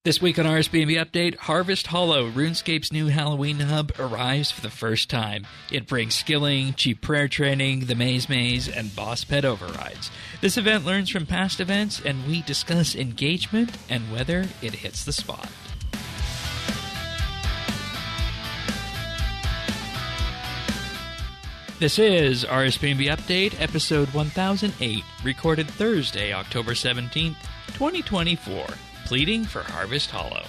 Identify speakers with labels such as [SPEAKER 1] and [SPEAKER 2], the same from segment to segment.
[SPEAKER 1] This week on RSBANDB Update, Harvest Hollow, RuneScape's new Halloween hub, arrives for the first time. It brings skilling, cheap prayer training, the maize, and boss pet overrides. This event learns from past events, and we discuss engagement and whether it hits the spot. This is RSBANDB Update, episode 1008, recorded Thursday, October 17th, 2024. Pleading for Harvest Hollow.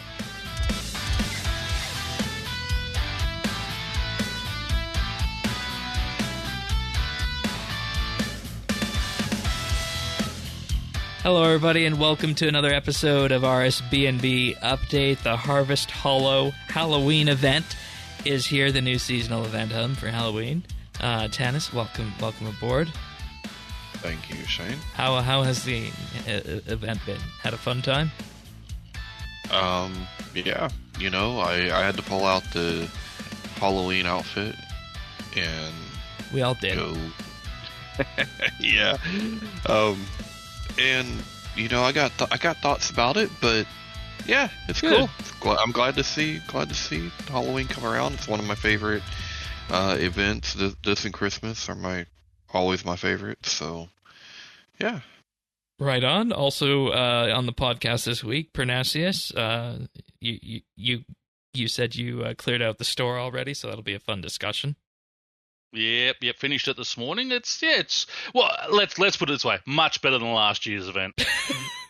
[SPEAKER 1] Hello, everybody, and welcome to another episode of RSBANDB Update. The Harvest Hollow Halloween event is here, the new seasonal event hub for Halloween. Tanis, welcome aboard.
[SPEAKER 2] Thank you, Shane.
[SPEAKER 1] How has the event been? Had a fun time?
[SPEAKER 2] Yeah, you know, I had to pull out the Halloween outfit and
[SPEAKER 1] we all did.
[SPEAKER 2] Go. Yeah. And you know, I got thoughts about it, but yeah, it's
[SPEAKER 1] good.
[SPEAKER 2] Cool. I'm glad to see Halloween come around. It's one of my favorite events. This and Christmas are always my favorites. So, yeah.
[SPEAKER 1] Right on. Also, on the podcast this week, Pernasius, you said you cleared out the store already, so that'll be a fun discussion.
[SPEAKER 3] Yep. Finished it this morning. Let's put it this way: much better than last year's event.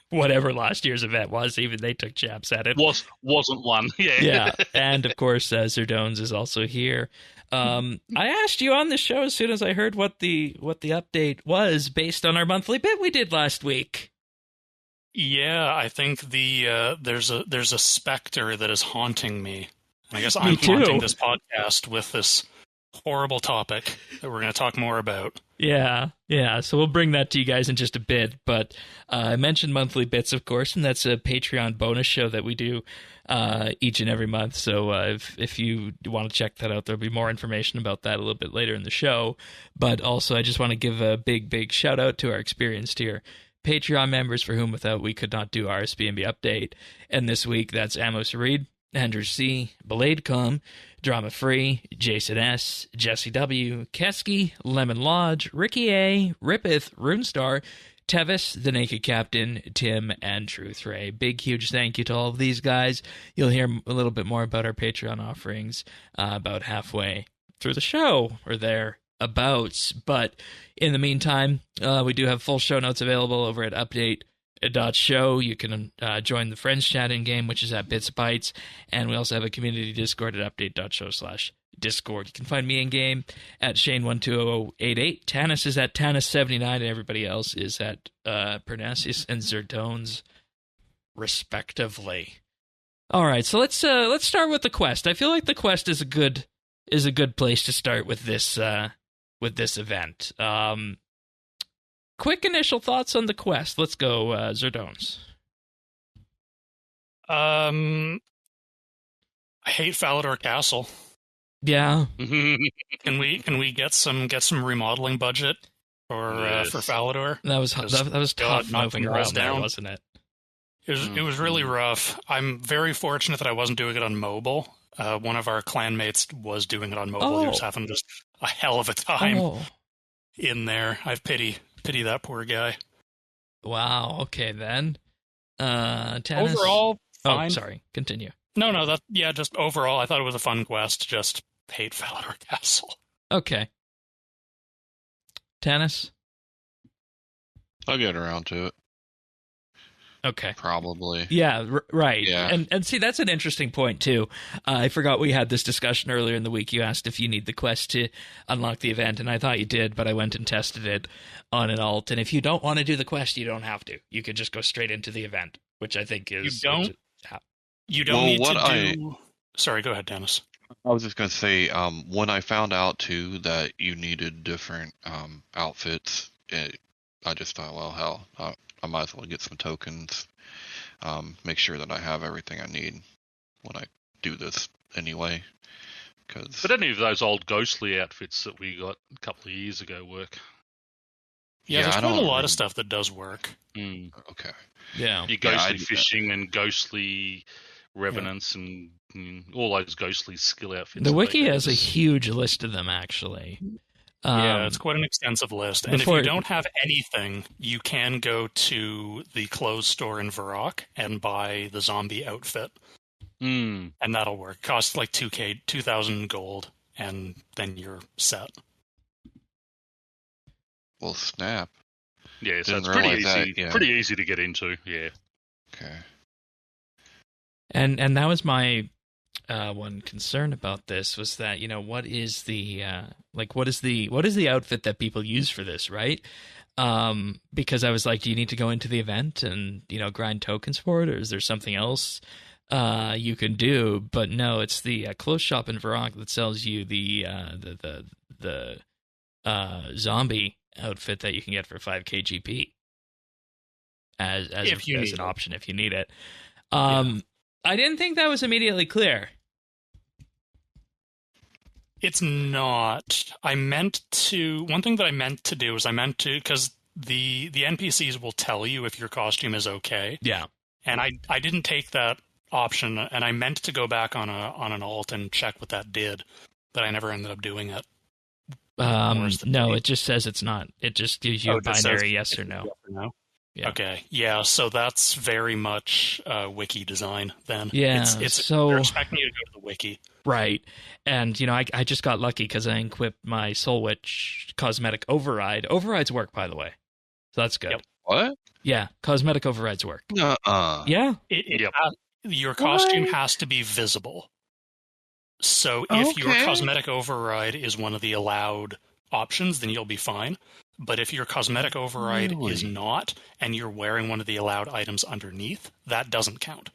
[SPEAKER 1] Whatever last year's event was, even they took jabs at it.
[SPEAKER 3] Wasn't one. Yeah.
[SPEAKER 1] Yeah, and of course, Zerdones is also here. I asked you on the show as soon as I heard what the update was based on our monthly bit we did last week.
[SPEAKER 4] Yeah, I think there's a specter that is haunting me. And I guess I'm haunting this podcast with this horrible topic that we're going to talk more about. Yeah. So we'll bring that to you guys in just a bit. But I mentioned monthly bits, of course, and that's a Patreon bonus show that we do each and every month. So if you want to check that out, there'll be more information about that a little bit later in the show. But also, I just want to give a big shout out to our experienced tier Patreon members, for whom without we could not do RSBANDB Update. And this week, that's Amos Reed, Andrew C., Beladecom, Drama Free, Jason S., Jesse W., Kesky, Lemon Lodge, Ricky A., Rippeth, Runestar, Tevis, The Naked Captain, Tim, and Truth Ray. Big, huge thank you to all of these guys. You'll hear a little bit more about our Patreon offerings about halfway through the show, or thereabouts. But in the meantime, we do have full show notes available over at update.show. You can join the Friends chat in game, which is at BitsBytes, and we also have a community Discord at update.show/Discord. You can find me in game at Shane12088. Tanis is at Tanis79, and everybody else is at Pernasius and Zerdones, respectively. All right, so let's start with the quest. I feel like the quest is a good place to start with this event. Quick initial thoughts on the quest. Let's go, Zerdones. I hate Falador Castle.
[SPEAKER 1] Yeah.
[SPEAKER 4] Can we get some remodeling budget for Falador?
[SPEAKER 1] That was tough moving around there, wasn't it?
[SPEAKER 4] It was really rough. I'm very fortunate that I wasn't doing it on mobile. One of our clanmates was doing it on mobile. He was having just a hell of a time in there. I pity that poor guy.
[SPEAKER 1] Wow. Okay, then. Tanis?
[SPEAKER 4] Overall, fine.
[SPEAKER 1] Oh, sorry. Continue.
[SPEAKER 4] No. Just overall, I thought it was a fun quest. Just hate Falador Castle.
[SPEAKER 1] Okay. Tanis?
[SPEAKER 2] I'll get around to it.
[SPEAKER 1] Okay.
[SPEAKER 2] Probably.
[SPEAKER 1] Yeah, right.
[SPEAKER 2] Yeah.
[SPEAKER 1] And see, that's an interesting point, too. I forgot we had this discussion earlier in the week. You asked if you need the quest to unlock the event, and I thought you did, but I went and tested it on an alt. And if you don't want to do the quest, you don't have to. You could just go straight into the event, which I think is...
[SPEAKER 4] You don't need to do... Sorry, go ahead, Dennis.
[SPEAKER 2] I was just going to say, when I found out, too, that you needed different outfits, I just thought, well, hell, I might as well get some tokens, make sure that I have everything I need when I do this anyway.
[SPEAKER 3] But any of those old ghostly outfits that we got a couple of years ago work?
[SPEAKER 4] Yeah, there's quite a lot of stuff that does work.
[SPEAKER 3] Mm.
[SPEAKER 2] Okay.
[SPEAKER 1] Yeah.
[SPEAKER 3] Your ghostly fishing and ghostly revenants and all those ghostly skill outfits.
[SPEAKER 1] The wiki has a huge list of them, actually.
[SPEAKER 4] Yeah, it's quite an extensive list. And if you don't have anything, you can go to the clothes store in Varrock and buy the zombie outfit.
[SPEAKER 3] And
[SPEAKER 4] that'll work. Costs like 2,000 gold, and then you're set.
[SPEAKER 2] Well, snap.
[SPEAKER 3] Yeah, so it's pretty easy. Pretty easy to get into. Yeah.
[SPEAKER 2] Okay.
[SPEAKER 1] And that was my one concern about this was that, you know, what is the outfit that people use for this, right? Because I was like, do you need to go into the event and, you know, grind tokens for it, or is there something else you can do? But no, it's the clothes shop in Varrock that sells you the zombie outfit that you can get for 5k GP as an option if you need it. I didn't think that was immediately clear.
[SPEAKER 4] It's not. One thing that I meant to do was because the NPCs will tell you if your costume is okay.
[SPEAKER 1] Yeah.
[SPEAKER 4] And I didn't take that option, and I meant to go back on an alt and check what that did, but I never ended up doing it.
[SPEAKER 1] No, it just says it's not. It just gives you a binary yes or no.
[SPEAKER 4] Yes or no?
[SPEAKER 1] Yeah.
[SPEAKER 4] Okay, yeah, so that's very much wiki design then.
[SPEAKER 1] Yeah,
[SPEAKER 4] they're expecting you to go to the wiki.
[SPEAKER 1] Right, and, you know, I just got lucky because I equipped my Soul Witch cosmetic override. Overrides work, by the way, so that's good.
[SPEAKER 4] Yep.
[SPEAKER 2] What?
[SPEAKER 1] Yeah, cosmetic overrides work. Yeah.
[SPEAKER 4] Your costume has to be visible. So if your cosmetic override is one of the allowed options, then you'll be fine. But if your cosmetic override is not, and you're wearing one of the allowed items underneath, that doesn't count.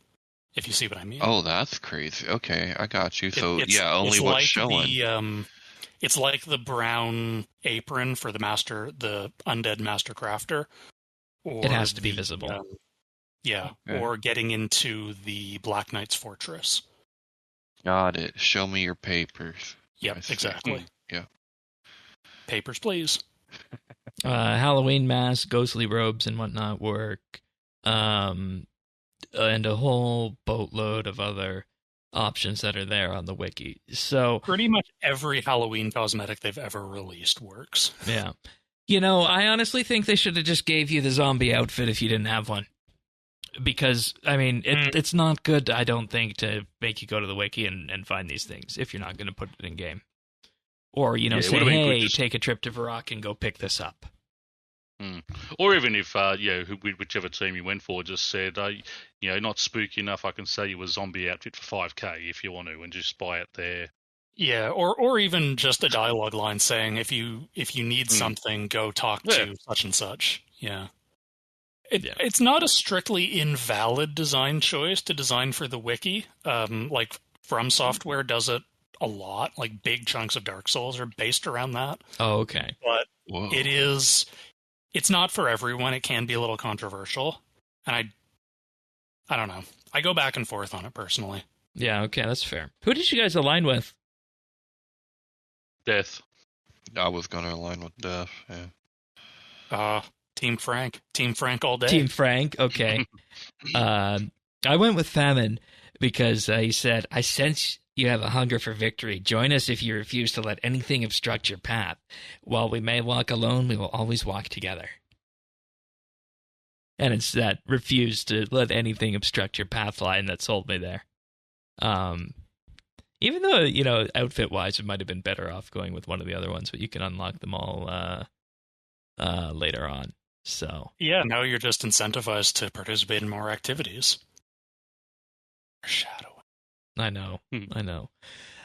[SPEAKER 4] If you see what I mean.
[SPEAKER 2] Oh, that's crazy. Okay, I got you. So only what's showing.
[SPEAKER 4] It's like the brown apron for the undead master crafter. Or
[SPEAKER 1] it has to be visible.
[SPEAKER 4] Or getting into the Black Knight's fortress.
[SPEAKER 2] Got it. Show me your papers.
[SPEAKER 4] Yep, exactly.
[SPEAKER 2] Yeah.
[SPEAKER 4] Papers, please.
[SPEAKER 1] Halloween masks, ghostly robes, and whatnot work. And a whole boatload of other options that are there on the wiki. So
[SPEAKER 4] pretty much every Halloween cosmetic they've ever released works.
[SPEAKER 1] Yeah. You know, I honestly think they should have just gave you the zombie outfit if you didn't have one. Because, I mean, it's not good, I don't think, to make you go to the wiki and find these things if you're not going to put it in game. Or, you know, say, hey, take a trip to Varrock and go pick this up.
[SPEAKER 3] Or even if, whichever team you went for just said, not spooky enough, I can sell you a zombie outfit for 5k if you want to, and just buy it there.
[SPEAKER 4] Yeah, or even just a dialogue line saying, if you need something, go talk to such and such. Yeah. It's not a strictly invalid design choice to design for the wiki. Like, From Software does it a lot. Like, big chunks of Dark Souls are based around that.
[SPEAKER 1] Oh, okay.
[SPEAKER 4] But it's not for everyone. It can be a little controversial. And I don't know. I go back and forth on it, personally.
[SPEAKER 1] Yeah, okay, that's fair. Who did you guys align with?
[SPEAKER 3] Death.
[SPEAKER 2] I was going to align with Death, yeah.
[SPEAKER 4] Team Frank. Team Frank all day.
[SPEAKER 1] Team Frank, okay. I went with Famine because he said, I sense you have a hunger for victory. Join us if you refuse to let anything obstruct your path. While we may walk alone, we will always walk together. And it's that refuse to let anything obstruct your path line that sold me there. Even though, you know, outfit-wise, it might have been better off going with one of the other ones, but you can unlock them all later on. So
[SPEAKER 4] yeah, now you're just incentivized to participate in more activities. Shadowing.
[SPEAKER 1] I know.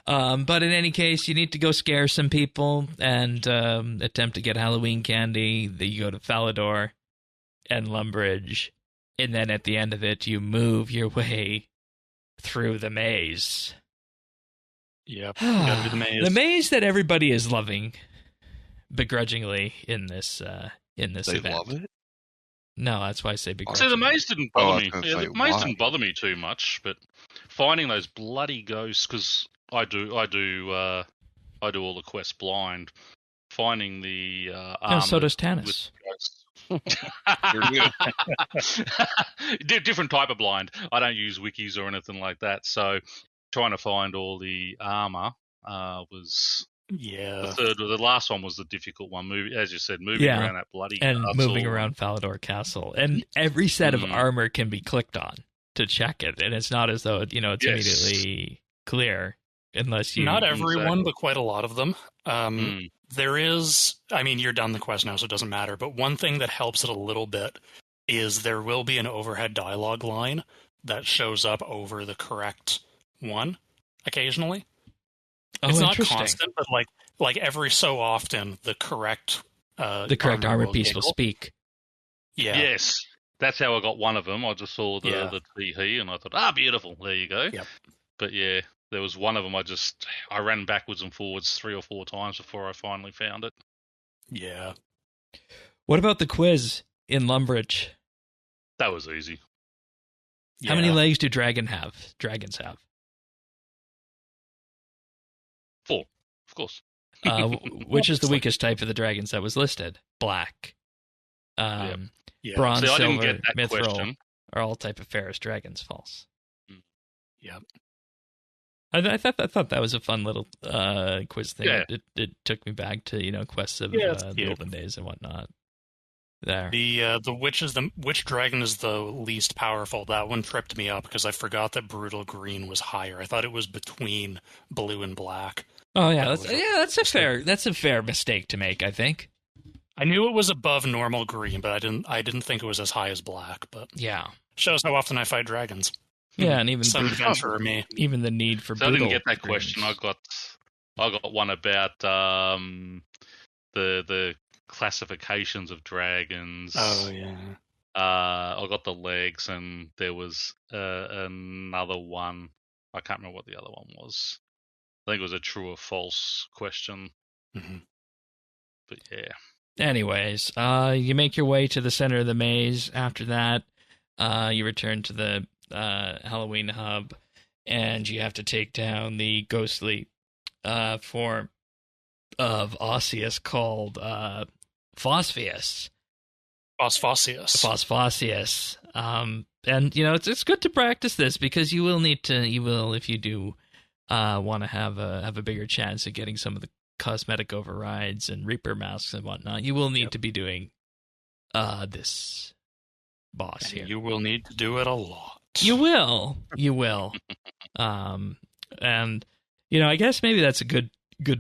[SPEAKER 1] But in any case, you need to go scare some people and attempt to get Halloween candy. Then you go to Falador and Lumbridge, and then at the end of it, you move your way through the maze.
[SPEAKER 4] Yep, you gotta do the maze.
[SPEAKER 1] The maze that everybody is loving begrudgingly in this event.
[SPEAKER 2] They love it?
[SPEAKER 1] No, that's why I say begrudgingly.
[SPEAKER 3] See, the maze didn't bother me. The maze didn't bother me too much, but finding those bloody ghosts, because I do all the quests blind. finding the
[SPEAKER 1] No,
[SPEAKER 3] armor.
[SPEAKER 1] so does Tannis.
[SPEAKER 3] Different type of blind. I don't use wikis or anything like that, so trying to find all the armor was the last one was the difficult one. As you said, moving around that bloody
[SPEAKER 1] and
[SPEAKER 3] castle.
[SPEAKER 1] moving around Falador Castle, and every set of armor can be clicked on to check it, and it's not as though it's immediately clear unless you.
[SPEAKER 4] Not everyone, but quite a lot of them. There is, you're done the quest now, so it doesn't matter, but one thing that helps it a little bit is there will be an overhead dialogue line that shows up over the correct one occasionally.
[SPEAKER 1] Oh,
[SPEAKER 4] it's not constant, but like every so often, the correct
[SPEAKER 1] armor piece will speak.
[SPEAKER 4] Yeah.
[SPEAKER 3] Yes. That's how I got one of them. I just saw the tee and I thought, beautiful. There you go.
[SPEAKER 4] Yep.
[SPEAKER 3] But yeah, there was one of them I ran backwards and forwards 3 or 4 times before I finally found it.
[SPEAKER 4] Yeah.
[SPEAKER 1] What about the quiz in Lumbridge?
[SPEAKER 3] That was easy.
[SPEAKER 1] How many legs do dragons have?
[SPEAKER 3] 4, of course.
[SPEAKER 1] Which is the weakest type of the dragons that was listed? Black. Bronze,
[SPEAKER 3] See, I didn't
[SPEAKER 1] silver,
[SPEAKER 3] get that
[SPEAKER 1] mithril
[SPEAKER 3] question.
[SPEAKER 1] are all type of Ferris dragons. False.
[SPEAKER 4] Yep.
[SPEAKER 1] I thought that was a fun little quiz thing.
[SPEAKER 3] Yeah.
[SPEAKER 1] It took me back to quests of the olden days and whatnot. There.
[SPEAKER 4] Which dragon is the least powerful? That one tripped me up because I forgot that brutal green was higher. I thought it was between blue and black.
[SPEAKER 1] Oh yeah, that's a fair mistake to make, I think.
[SPEAKER 4] I knew it was above normal green, but I didn't think it was as high as black. But
[SPEAKER 1] yeah,
[SPEAKER 4] shows how often I fight dragons.
[SPEAKER 1] Yeah, and even
[SPEAKER 4] some adventurer me.
[SPEAKER 1] Even the need for.
[SPEAKER 3] So I didn't get that question. I got one about the classifications of dragons.
[SPEAKER 4] Oh yeah.
[SPEAKER 3] I got the legs, and there was another one. I can't remember what the other one was. I think it was a true or false question.
[SPEAKER 4] Mm-hmm.
[SPEAKER 3] But yeah.
[SPEAKER 1] Anyways, you make your way to the center of the maze. After that, you return to the Halloween hub, and you have to take down the ghostly form of Osseous called Phosphorus.
[SPEAKER 4] Phosphorus.
[SPEAKER 1] And it's good to practice this because you will if you do want to have a bigger chance of getting some of the cosmetic overrides and Reaper masks and whatnot. You will need to be doing this boss here.
[SPEAKER 4] You will need to do it a lot.
[SPEAKER 1] You will. And I guess maybe that's a good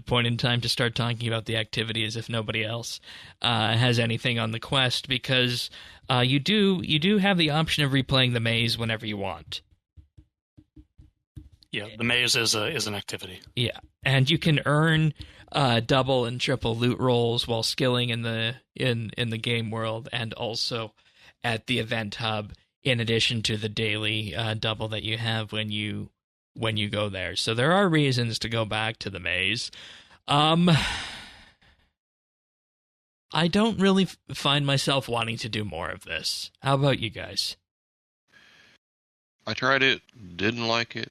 [SPEAKER 1] point in time to start talking about the activities if nobody else has anything on the quest, because you do have the option of replaying the maze whenever you want.
[SPEAKER 4] Yeah, the maze is an activity.
[SPEAKER 1] Yeah, and you can earn double and triple loot rolls while skilling in the game world, and also at the event hub, in addition to the daily double that you have when you go there. So there are reasons to go back to the maze. I don't really find myself wanting to do more of this. How about you guys?
[SPEAKER 2] I tried it, didn't like it.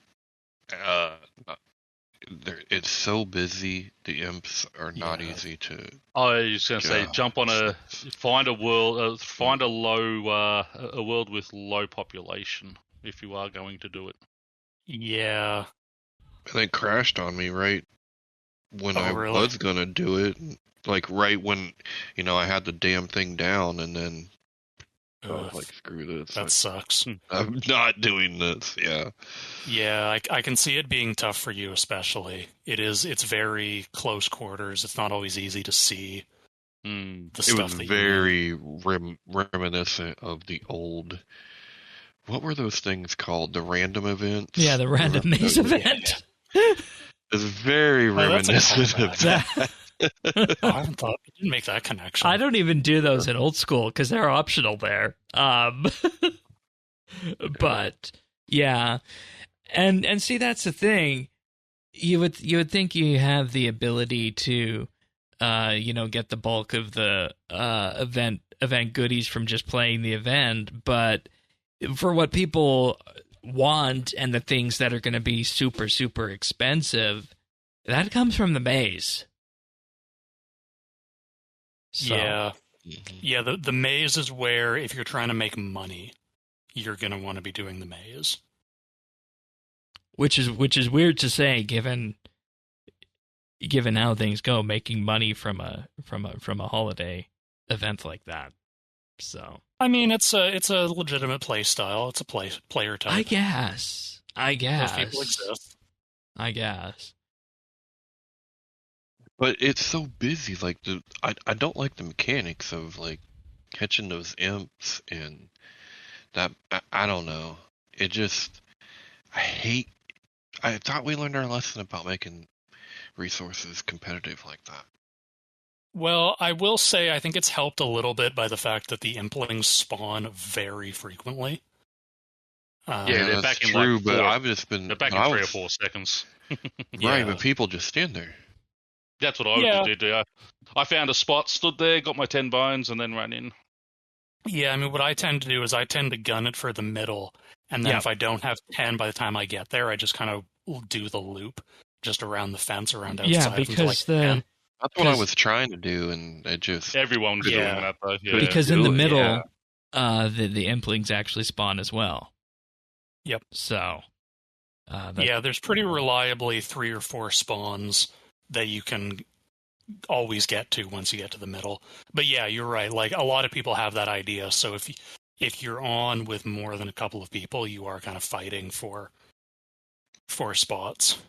[SPEAKER 2] It's so busy. The imps are not easy to.
[SPEAKER 3] I was going to say, jump on find a world, find a world with low population if you are going to do it.
[SPEAKER 4] Yeah.
[SPEAKER 2] And it crashed on me right when I was gonna do it. Like right when I had the damn thing down, and then I was like, screw this.
[SPEAKER 4] That sucks.
[SPEAKER 2] I'm not doing this. Yeah.
[SPEAKER 4] Yeah, I can see it being tough for you, especially. It's very close quarters. It's not always easy to see the stuff.
[SPEAKER 2] It was very reminiscent of the old. What were those things called? The random events?
[SPEAKER 1] Yeah, the random maze event.
[SPEAKER 2] It's very reminiscent of that.
[SPEAKER 4] I didn't make that connection.
[SPEAKER 1] I don't even do those in old school because they're optional there. But yeah, and see, that's the thing. You would think you have the ability to, get the bulk of the event goodies from just playing the event, but for what people want and the things that are going to be super, super expensive, that comes from the maze. So,
[SPEAKER 4] yeah. The maze is where, if you're trying to make money, you're going to want to be doing the maze.
[SPEAKER 1] Which is weird to say, given how things go, making money from a holiday event like that. So,
[SPEAKER 4] I mean, it's a legitimate play style. It's a player type.
[SPEAKER 1] I guess.
[SPEAKER 4] Those people exist.
[SPEAKER 1] I guess.
[SPEAKER 2] But it's so busy. Like I don't like the mechanics of like catching those imps and that. I don't know. It just I thought we learned our lesson about making resources competitive like that.
[SPEAKER 4] Well, I will say I think it's helped a little bit by the fact that the implings spawn very frequently.
[SPEAKER 2] Yeah, they're back in true, like but I've just been...
[SPEAKER 3] They're back in 3 or 4 seconds.
[SPEAKER 2] Right, but people just stand there.
[SPEAKER 3] That's what I did. I found a spot, stood there, got my 10 bones, and then ran in.
[SPEAKER 4] Yeah, I mean, what I tend to do is I tend to gun it for the middle, and then if I don't have 10 by the time I get there, I just kind of do the loop just around the fence, around outside.
[SPEAKER 1] Yeah, because
[SPEAKER 2] that's what I was trying to do, and it just...
[SPEAKER 3] Everyone was doing that, though. Yeah.
[SPEAKER 1] Because in the middle, the implings actually spawn as well.
[SPEAKER 4] Yep.
[SPEAKER 1] So...
[SPEAKER 4] there's pretty reliably 3 or 4 spawns that you can always get to once you get to the middle. But yeah, you're right. Like, a lot of people have that idea, so if you're on with more than a couple of people, you are kind of fighting for spots.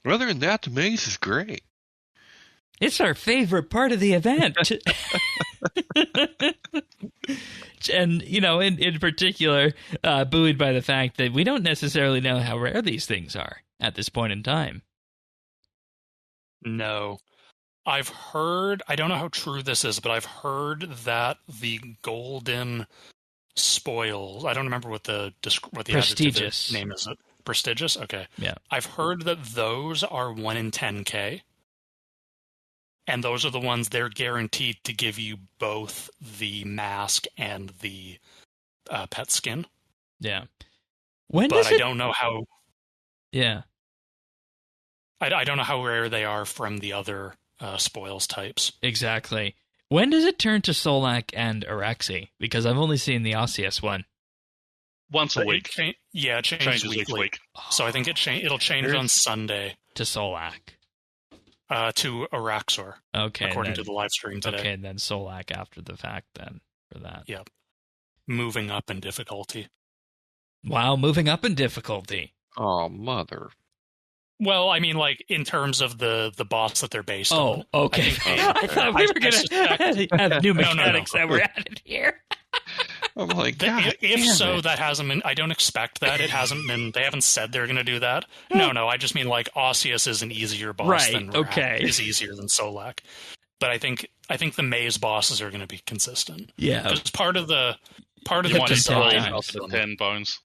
[SPEAKER 2] Other than that, the maze is great.
[SPEAKER 1] It's our favorite part of the event. And, in particular, buoyed by the fact that we don't necessarily know how rare these things are at this point in time.
[SPEAKER 4] No. I've heard, I don't know how true this is, but I've heard that the golden spoils, I don't remember what the
[SPEAKER 1] prestigious
[SPEAKER 4] name is. Prestigious? Okay.
[SPEAKER 1] Yeah.
[SPEAKER 4] I've heard that those are 1 in 10K. And those are the ones they're guaranteed to give you both the mask and the pet skin.
[SPEAKER 1] Yeah.
[SPEAKER 4] I don't know how...
[SPEAKER 1] Yeah.
[SPEAKER 4] I don't know how rare they are from the other spoils types.
[SPEAKER 1] Exactly. When does it turn to Solak and Araxi? Because I've only seen the Osseous one.
[SPEAKER 3] Once a week.
[SPEAKER 4] It changes weekly.
[SPEAKER 3] Each week.
[SPEAKER 4] So I think it'll change on Sunday.
[SPEAKER 1] To Solak.
[SPEAKER 4] To Araxor.
[SPEAKER 1] Okay.
[SPEAKER 4] According to the live stream today.
[SPEAKER 1] Okay, and then Solak after the fact then for that.
[SPEAKER 4] Yep. Moving up in difficulty.
[SPEAKER 1] Wow, moving up in difficulty.
[SPEAKER 2] Oh, mother.
[SPEAKER 4] Well, I mean, like, in terms of the boss that they're based on.
[SPEAKER 1] Oh, okay. I thought we were going to have new mechanics that were added here.
[SPEAKER 2] I'm like,
[SPEAKER 4] if so, that hasn't been... I don't expect that. It hasn't been... They haven't said they're going to do that. No, I just mean, like, Osseous is an easier boss than Rat is easier than Solak. But I think the maze bosses are going to be consistent.
[SPEAKER 1] Yeah.
[SPEAKER 4] Because part of the
[SPEAKER 3] design of the 10 bones.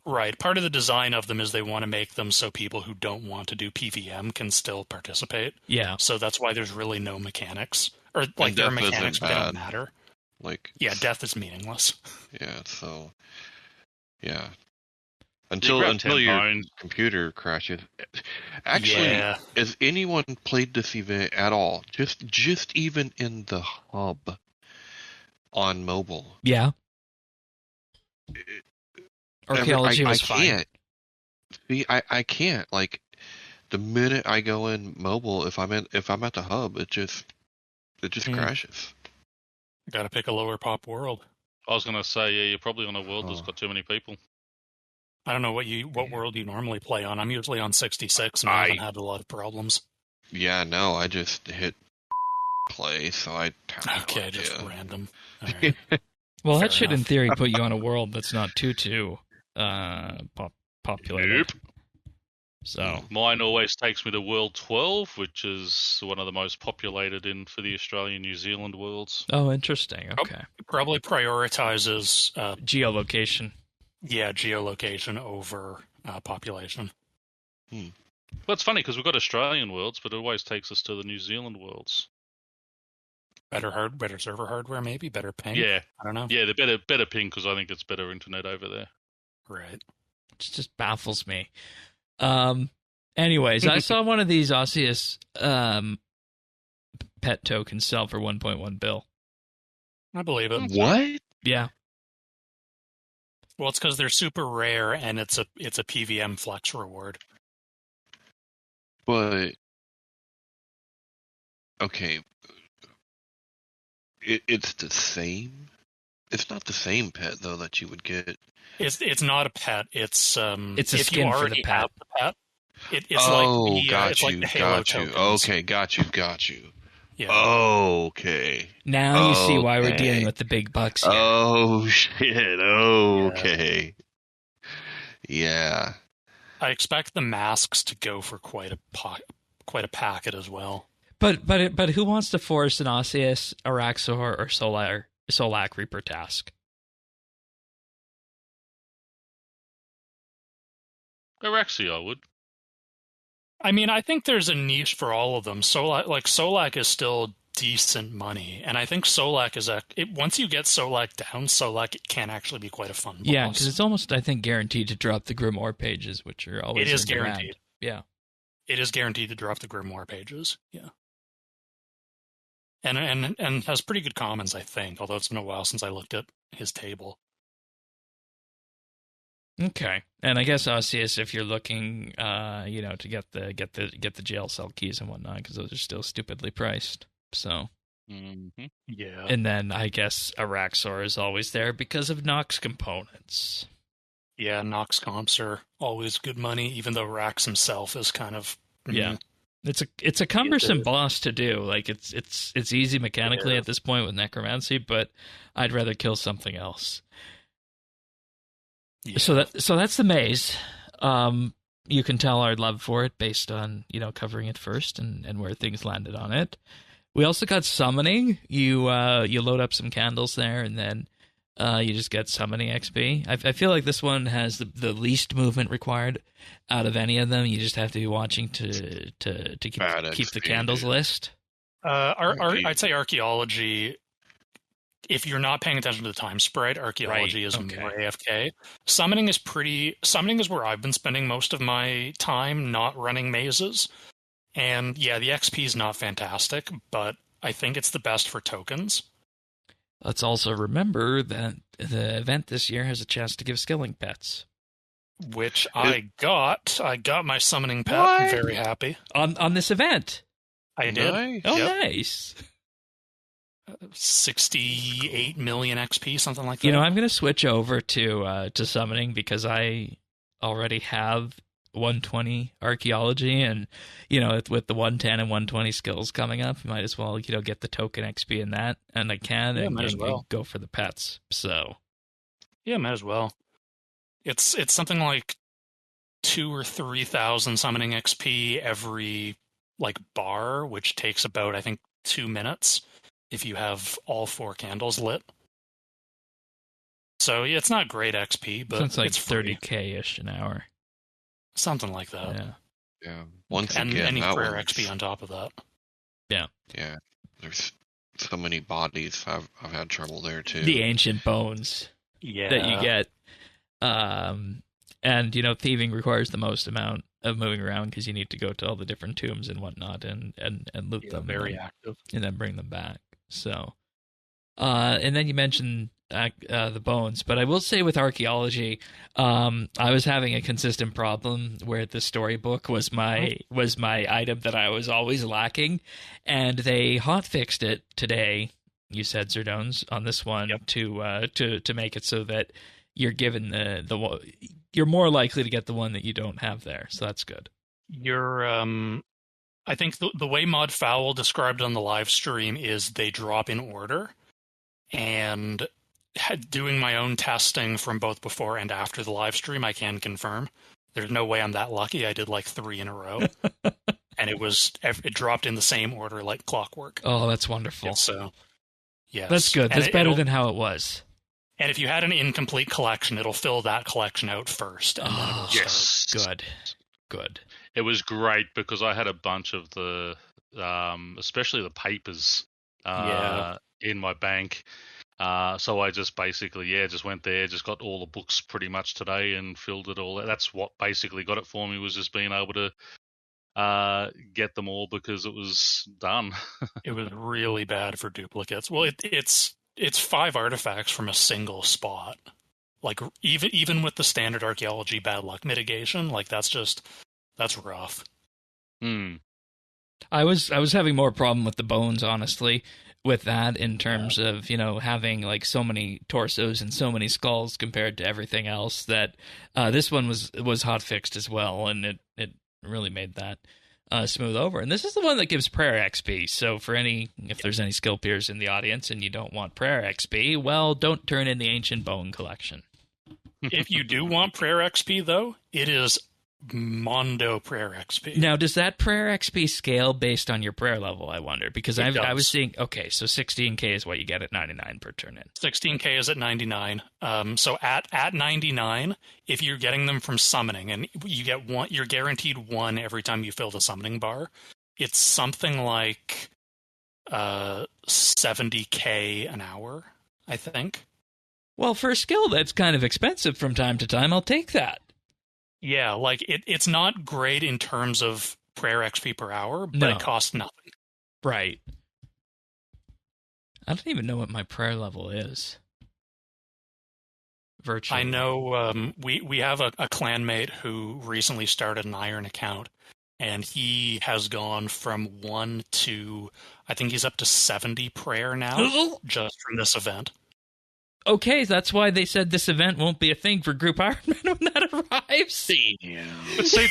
[SPEAKER 4] Right. Part of the design of them is they want to make them so people who don't want to do PVM can still participate.
[SPEAKER 1] Yeah.
[SPEAKER 4] So that's why there's really no mechanics. Or, like, there are mechanics, but they don't matter.
[SPEAKER 2] Like,
[SPEAKER 4] death is meaningless.
[SPEAKER 2] Yeah, so... Yeah. Until your computer crashes. Actually, has anyone played this event at all? Just even in the hub on mobile?
[SPEAKER 1] Yeah. Archaeology was fine.
[SPEAKER 2] Can't. See, I can't. Like, the minute I go in mobile, if I'm at the hub, it just crashes.
[SPEAKER 4] Got to pick a lower pop world.
[SPEAKER 3] I was going to say, you're probably on a world that's got too many people.
[SPEAKER 4] I don't know what world you normally play on. I'm usually on 66, and I haven't had a lot of problems.
[SPEAKER 2] Yeah, no, I just hit play, so I...
[SPEAKER 4] Okay, just random. Right.
[SPEAKER 1] Well, that should, in theory, put you on a world that's not too populated.
[SPEAKER 3] Nope.
[SPEAKER 1] So
[SPEAKER 3] mine always takes me to World 12, which is one of the most populated for the Australian New Zealand worlds.
[SPEAKER 1] Oh, interesting. Okay.
[SPEAKER 4] Probably prioritizes
[SPEAKER 1] geolocation.
[SPEAKER 4] Yeah, geolocation over population.
[SPEAKER 3] Well, it's funny because we've got Australian worlds, but it always takes us to the New Zealand worlds.
[SPEAKER 4] Better server hardware, maybe better ping.
[SPEAKER 3] Yeah,
[SPEAKER 4] I don't know.
[SPEAKER 3] Yeah, the better ping because I think it's better internet over there.
[SPEAKER 4] Right.
[SPEAKER 1] It just baffles me. Anyways, I saw one of these Osseous pet tokens sell for 1.1 bill.
[SPEAKER 4] I believe it.
[SPEAKER 2] What?
[SPEAKER 1] Yeah.
[SPEAKER 4] Well, it's because they're super rare, and it's a PVM flex reward.
[SPEAKER 2] But okay, it's the same. It's not the same pet though that you would get.
[SPEAKER 4] It's not a pet. It's
[SPEAKER 1] a
[SPEAKER 4] if
[SPEAKER 1] skin
[SPEAKER 4] you
[SPEAKER 1] for
[SPEAKER 4] already
[SPEAKER 1] the pet.
[SPEAKER 4] have the pet. It's
[SPEAKER 2] got
[SPEAKER 4] like
[SPEAKER 2] you,
[SPEAKER 4] the Halo
[SPEAKER 2] got you.
[SPEAKER 4] tokens.
[SPEAKER 2] Okay, got you.
[SPEAKER 4] Yeah.
[SPEAKER 2] Okay.
[SPEAKER 1] Now you see why we're dealing with the big bucks here.
[SPEAKER 2] Oh shit. Okay. Yeah.
[SPEAKER 4] I expect the masks to go for quite a packet as well.
[SPEAKER 1] But who wants to force an Osseous, Araxor, or Solak Reaper task?
[SPEAKER 3] Araxi, I would.
[SPEAKER 4] I mean, I think there's a niche for all of them. Solak is still decent money, and I think Solak is once you get Solak down, Solak can actually be quite a fun boss.
[SPEAKER 1] Yeah, because it's almost, I think, guaranteed to drop the Grimoire pages, which are always
[SPEAKER 4] it is
[SPEAKER 1] in demand.
[SPEAKER 4] guaranteed.
[SPEAKER 1] Yeah,
[SPEAKER 4] it is guaranteed to drop the Grimoire pages. Yeah, and has pretty good commons, I think. Although it's been a while since I looked at his table.
[SPEAKER 1] Okay, and I guess Osseous, if you're looking, to get the jail cell keys and whatnot, because those are still stupidly priced. So,
[SPEAKER 4] yeah.
[SPEAKER 1] And then I guess Araxor is always there because of Nox components.
[SPEAKER 4] Yeah, Nox comps are always good money, even though Rax himself is kind of
[SPEAKER 1] It's a cumbersome boss to do. Like it's easy mechanically at this point with Necromancy, but I'd rather kill something else. Yeah. So that's the maze. You can tell our love for it based on, covering it first and where things landed on it. We also got summoning. You load up some candles there, and then you just get summoning XP. I feel like this one has the least movement required out of any of them. You just have to be watching to keep the candles list.
[SPEAKER 4] I'd say archaeology. If you're not paying attention to the time sprite, archaeology is more AFK. Summoning is where I've been spending most of my time not running mazes. And yeah, the XP is not fantastic, but I think it's the best for tokens.
[SPEAKER 1] Let's also remember that the event this year has a chance to give skilling pets.
[SPEAKER 4] Which I got. I got my summoning pet. What? I'm very happy.
[SPEAKER 1] On this event?
[SPEAKER 4] I did.
[SPEAKER 2] Nice.
[SPEAKER 1] Oh, nice.
[SPEAKER 4] 68 million XP, something like that.
[SPEAKER 1] I'm going to switch over to summoning because I already have 120 archaeology, and with the 110 and 120 skills coming up, you might as well get the token XP in that, and I can and go for the pets. So
[SPEAKER 4] yeah, might as well. It's something like 2,000 or 3,000 summoning XP every bar, which takes about, I think, 2 minutes if you have all 4 candles lit. So yeah, it's not great XP, but
[SPEAKER 1] it's like
[SPEAKER 4] it's
[SPEAKER 1] 30k-ish an hour.
[SPEAKER 4] Something like that.
[SPEAKER 2] Yeah. Once
[SPEAKER 4] and
[SPEAKER 2] again,
[SPEAKER 4] any
[SPEAKER 2] that
[SPEAKER 4] prayer
[SPEAKER 2] was...
[SPEAKER 4] XP on top of that.
[SPEAKER 1] Yeah.
[SPEAKER 2] Yeah. There's so many bodies. I've had trouble there too.
[SPEAKER 1] The ancient bones that you get. And thieving requires the most amount of moving around because you need to go to all the different tombs and whatnot and loot them.
[SPEAKER 4] Very active.
[SPEAKER 1] And then bring them back. So, and then you mentioned the bones, but I will say with archaeology, I was having a consistent problem where the storybook was my item that I was always lacking, and they hotfixed it today. You said, Zerdones, on this one to make it so that you're given you're more likely to get the one that you don't have there. So that's good.
[SPEAKER 4] I think the way Mod Fowl described it on the live stream is they drop in order, and doing my own testing from both before and after the live stream, I can confirm there's no way I'm that lucky. I did 3 in a row, and it dropped in the same order like clockwork.
[SPEAKER 1] Oh, that's wonderful.
[SPEAKER 4] So, yes,
[SPEAKER 1] that's good. That's better than how it was.
[SPEAKER 4] And if you had an incomplete collection, it'll fill that collection out first, and then it'll start.
[SPEAKER 1] Good.
[SPEAKER 3] It was great because I had a bunch of the, especially the papers, in my bank. So I just basically, just went there, just got all the books pretty much today and filled it all. That's what basically got it for me, was just being able to get them all because it was done.
[SPEAKER 4] It was really bad for duplicates. Well, it's 5 artifacts from a single spot. Like even with the standard archaeology bad luck mitigation, like that's rough.
[SPEAKER 1] I was having more problem with the bones, honestly, with that in terms of, having like so many torsos and so many skulls compared to everything else, that this one was hot fixed as well, and it really made that smooth over. And this is the one that gives prayer XP. So if there's any skill peers in the audience and you don't want prayer XP, well, don't turn in the ancient bone collection.
[SPEAKER 4] If you do want prayer XP, though, it is Mondo prayer XP.
[SPEAKER 1] Now, does that prayer XP scale based on your prayer level, I wonder? Because I was seeing, okay, so 16k is what you get at 99 per turn in.
[SPEAKER 4] 16k is at 99. So at 99, if you're getting them from summoning, and you get one, you're guaranteed 1 every time you fill the summoning bar, it's something like 70k an hour, I think.
[SPEAKER 1] Well, for a skill that's kind of expensive from time to time, I'll take that.
[SPEAKER 4] Yeah, like it's not great in terms of prayer XP per hour, but it costs nothing.
[SPEAKER 1] Right. I don't even know what my prayer level is. Virtually.
[SPEAKER 4] I know we have a clanmate who recently started an Iron account, and he has gone from 1 to, I think he's up to 70 prayer now, just from this event.
[SPEAKER 1] Okay, that's why they said this event won't be a thing for Group Ironman when that arrives.
[SPEAKER 3] Yeah. But see,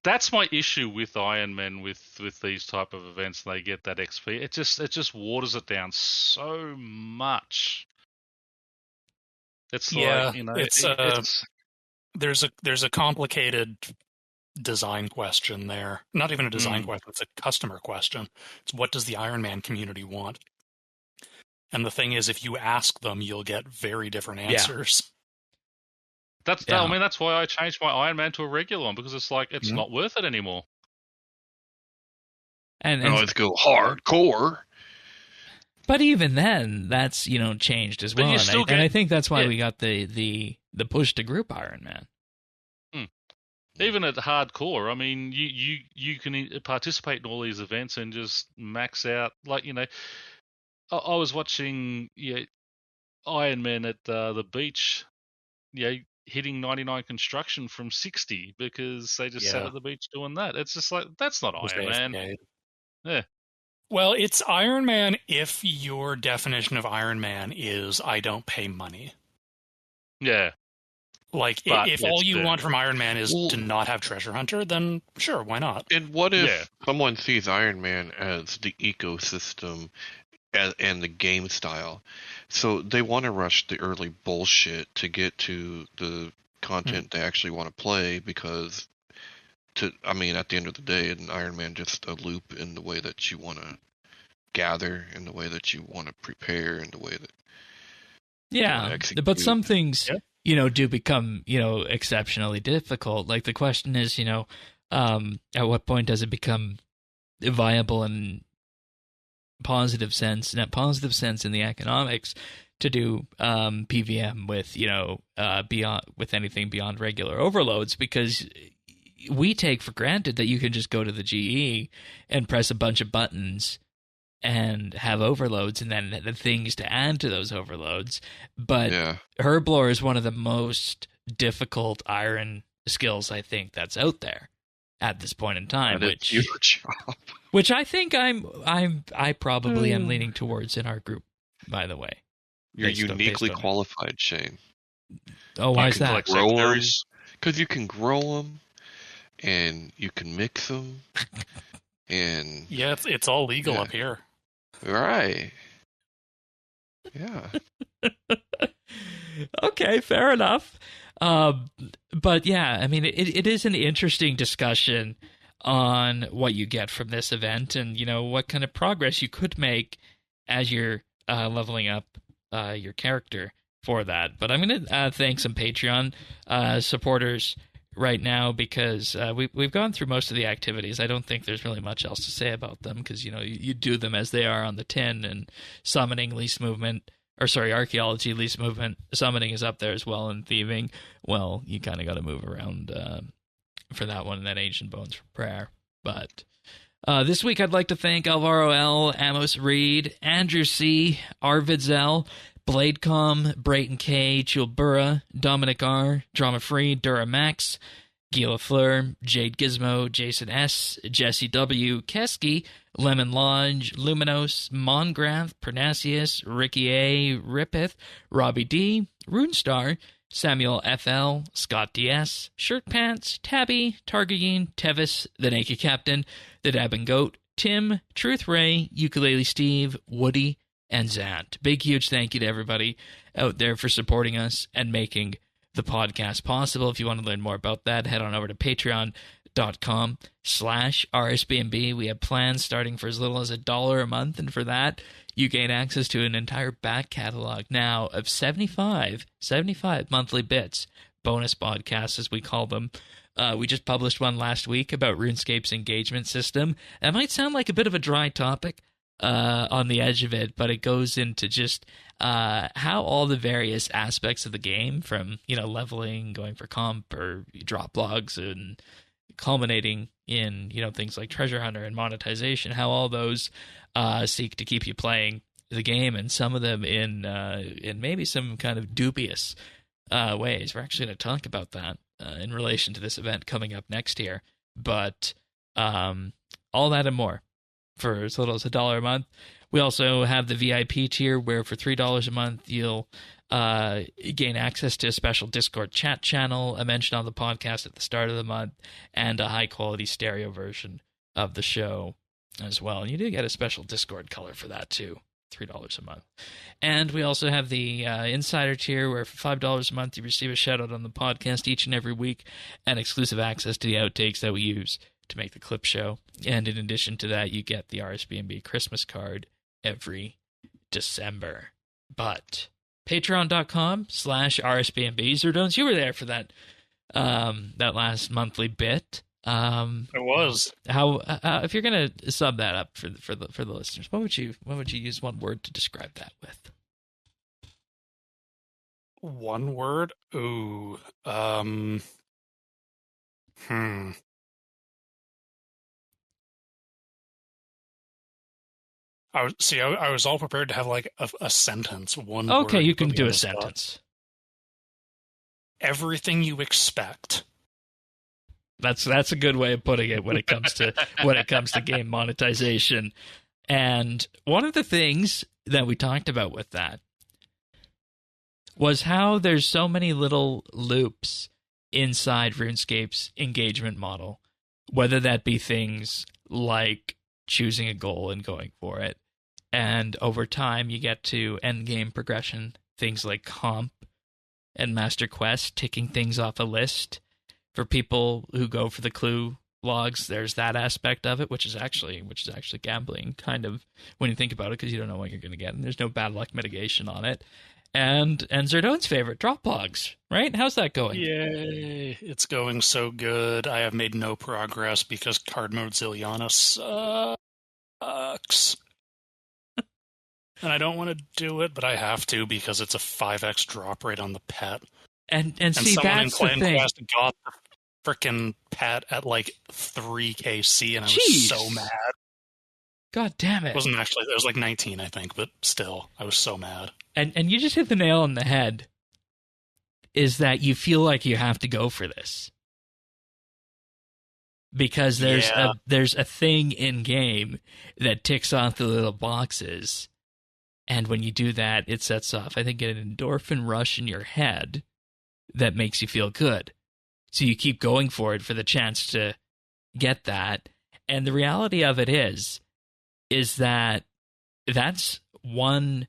[SPEAKER 3] that's my issue with Iron Man with these type of events. They get that XP. It just waters it down so much. It's like,
[SPEAKER 4] there's a complicated design question there. Not even a design question; it's a customer question. It's what does the Iron Man community want? And the thing is, if you ask them, you'll get very different answers.
[SPEAKER 3] Yeah. I mean, that's why I changed my Iron Man to a regular one, because it's like, it's not worth it anymore.
[SPEAKER 2] And let's go hardcore.
[SPEAKER 1] But even then, that's, changed as well. And I think that's why we got the push to Group Iron Man.
[SPEAKER 3] Even at hardcore, I mean, you can participate in all these events and just max out, like, I was watching Iron Man at the beach, hitting 99 construction from 60 because they just sat at the beach doing that. It's just like, that's not Iron Man. Yeah.
[SPEAKER 4] Well, it's Iron Man if your definition of Iron Man is I don't pay money.
[SPEAKER 3] Yeah.
[SPEAKER 4] Like, if all you want from Iron Man is to not have Treasure Hunter, then sure, why not?
[SPEAKER 2] And what if someone sees Iron Man as the ecosystem and the game style, so they want to rush the early bullshit to get to the content they actually want to play, because at the end of the day, an Iron Man just a loop in the way that you want to gather, in the way that you want to prepare, in the way that
[SPEAKER 1] but some things do become exceptionally difficult. Like the question is, at what point does it become viable and positive sense in the economics to do PVM with beyond, with anything beyond regular overloads, because we take for granted that you can just go to the GE and press a bunch of buttons and have overloads and then the things to add to those overloads. But Herblore is one of the most difficult iron skills I think that's out there at this point in time, which I think I probably am leaning towards in our group, by the way.
[SPEAKER 2] You're uniquely qualified, Shane.
[SPEAKER 1] Oh, why is that?
[SPEAKER 2] Because you can grow them, and you can mix them, and
[SPEAKER 4] it's all legal up here.
[SPEAKER 2] Right. Yeah.
[SPEAKER 1] Okay, fair enough. But yeah, I mean, it is an interesting discussion on what you get from this event, and what kind of progress you could make as you're leveling up your character for that. But I'm going to thank some Patreon supporters right now, because we've gone through most of the activities. I don't think there's really much else to say about them, because you do them as they are on the tin, and summoning, least movement. Archaeology, least movement. Summoning is up there as well, and thieving, well, you kind of got to move around for that one, and then Ancient Bones for Prayer. But this week I'd like to thank Alvaro L., Amos Reed, Andrew C., Arvid L., Bladecom, Brayton K., Chulbura, Dominic R., Drama Free, Duramax, Gila Fleur, Jade Gizmo, Jason S., Jesse W., Kesky, Lemon Lodge, Luminos, Mongrath, Pernasius, Ricky A., Rippeth, Robbie D., Runestar, Samuel FL, Scott DS, Shirt Pants, Tabby, Targayen, Tevis, The Naked Captain, The Dabbing Goat, Tim, Truth Ray, Ukulele Steve, Woody, and Zant. Big, huge thank you to everybody out there for supporting us and making the podcast possible. If you want to learn more about that, head on over to patreon.com/RSBANB. We have plans starting for as little as $1 a month, and for that, you gain access to an entire back catalog now of 75 monthly bits, bonus podcasts as we call them. We just published one last week about RuneScape's engagement system. That might sound like a bit of a dry topic on the edge of it, but it goes into just how all the various aspects of the game, from leveling, going for comp or drop logs, and culminating in things like treasure hunter and monetization, how all those seek to keep you playing the game, and some of them in maybe some kind of dubious ways. We're actually going to talk about that in relation to this event coming up next year. But all that and more for as little as $1 a month. We also have the VIP tier, where for $3 a month you'll gain access to a special Discord chat channel, a mention on the podcast at the start of the month, and a high-quality stereo version of the show as well. And you do get a special Discord color for that, too, $3 a month. And we also have the Insider tier, where for $5 a month you receive a shout-out on the podcast each and every week, and exclusive access to the outtakes that we use to make the clip show. And in addition to that, you get the RSBNB Christmas card every December. But patreon.com/RSBNB. Zerdones, you were there for that last monthly bit.
[SPEAKER 4] I was.
[SPEAKER 1] How if you're gonna sub that up for the listeners, what would you use one word to describe that with?
[SPEAKER 4] One word? Ooh. I was all prepared to have like a sentence. One.
[SPEAKER 1] Okay,
[SPEAKER 4] word
[SPEAKER 1] you can do a sentence.
[SPEAKER 4] Everything you expect.
[SPEAKER 1] That's a good way of putting it when it comes to game monetization. And one of the things that we talked about with that was how there's so many little loops inside RuneScape's engagement model, whether that be things like choosing a goal and going for it, and over time you get to end game progression, things like comp and master quest, ticking things off a list. For people who go for the clue logs, there's that aspect of it, which is actually gambling, kind of, when you think about it, because you don't know what you're going to get, and there's no bad luck mitigation on it. And Zerdone's favorite, drop logs, right? How's that going?
[SPEAKER 4] Yay, it's going so good. I have made no progress because card mode Zilliana sucks. And I don't want to do it, but I have to because it's a 5x drop rate on the pet.
[SPEAKER 1] And see,
[SPEAKER 4] someone
[SPEAKER 1] that's
[SPEAKER 4] in Clan
[SPEAKER 1] the thing.
[SPEAKER 4] Quest got the frickin' pet at like 3KC, and I was so mad.
[SPEAKER 1] God damn it.
[SPEAKER 4] It wasn't actually, it was like 19, I think, but still, I was so mad.
[SPEAKER 1] And you just hit the nail on the head, is that you feel like you have to go for this. Because there's a thing in game that ticks off the little boxes, and when you do that, it sets off, I think, an endorphin rush in your head that makes you feel good. So you keep going for it for the chance to get that. And the reality of it is that that's one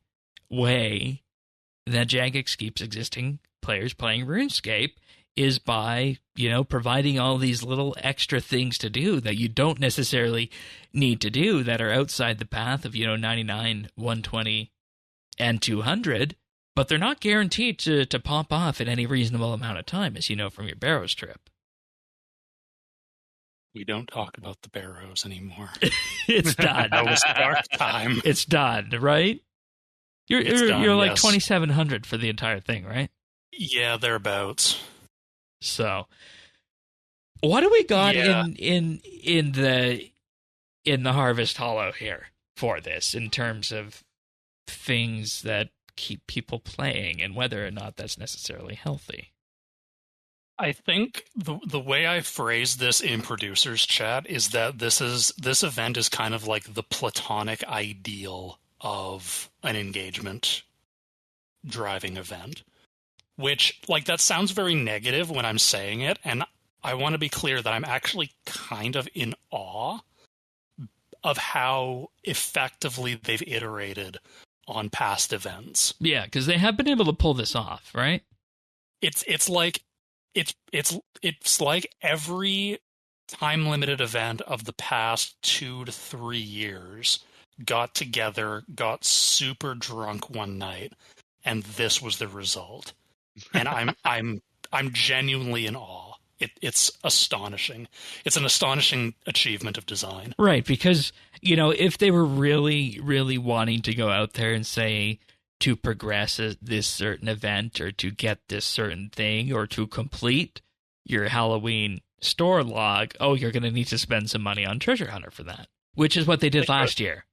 [SPEAKER 1] way that Jagex keeps existing players playing RuneScape, is by, providing all these little extra things to do that you don't necessarily need to do, that are outside the path of, 99, 120, and 200, but they're not guaranteed to pop off in any reasonable amount of time, as you know from your Barrows trip.
[SPEAKER 4] We don't talk about the Barrows anymore.
[SPEAKER 1] It's done.
[SPEAKER 4] That was dark time.
[SPEAKER 1] It's done, right? You're like 2,700 for the entire thing, right?
[SPEAKER 4] Yeah, thereabouts.
[SPEAKER 1] So, What do we got in the Harvest Hollow here for this in terms of things that keep people playing and whether or not that's necessarily healthy?
[SPEAKER 4] I think the way I phrased this in producers chat is that this event is kind of like the platonic ideal of an engagement driving event, which, like, that sounds very negative when I'm saying it, and I want to be clear that I'm actually kind of in awe of how effectively they've iterated on past events.
[SPEAKER 1] Yeah, because they have been able to pull this off, right?
[SPEAKER 4] It's like every time-limited event of the past 2 to 3 years got together, got super drunk one night, and this was the result. And I'm genuinely in awe. It's astonishing. It's an astonishing achievement of design.
[SPEAKER 1] Right, because, if they were really, really wanting to go out there and say to progress this certain event or to get this certain thing or to complete your Halloween store log, you're going to need to spend some money on Treasure Hunter for that, which is what they did last year.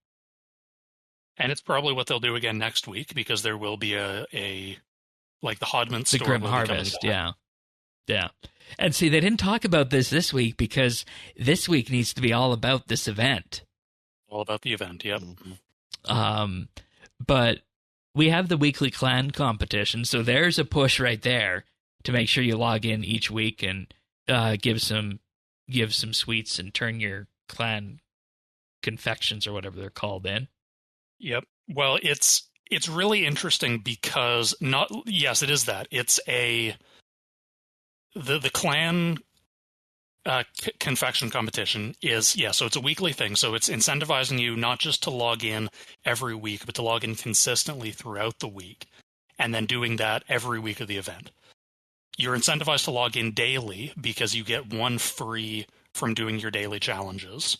[SPEAKER 4] And it's probably what they'll do again next week, because there will be a like the Hodman store.
[SPEAKER 1] The Grim Harvest, yeah. Yeah. And see, they didn't talk about this week because this week needs to be all about this event.
[SPEAKER 4] All about the event, yep.
[SPEAKER 1] But we have the weekly clan competition, so there's a push right there to make sure you log in each week and give some sweets and turn your clan confections or whatever they're called in.
[SPEAKER 4] Yep. Well, it's really interesting because it is that. It's the clan confection competition is, so it's a weekly thing. So it's incentivizing you not just to log in every week, but to log in consistently throughout the week, and then doing that every week of the event. You're incentivized to log in daily because you get one free from doing your daily challenges.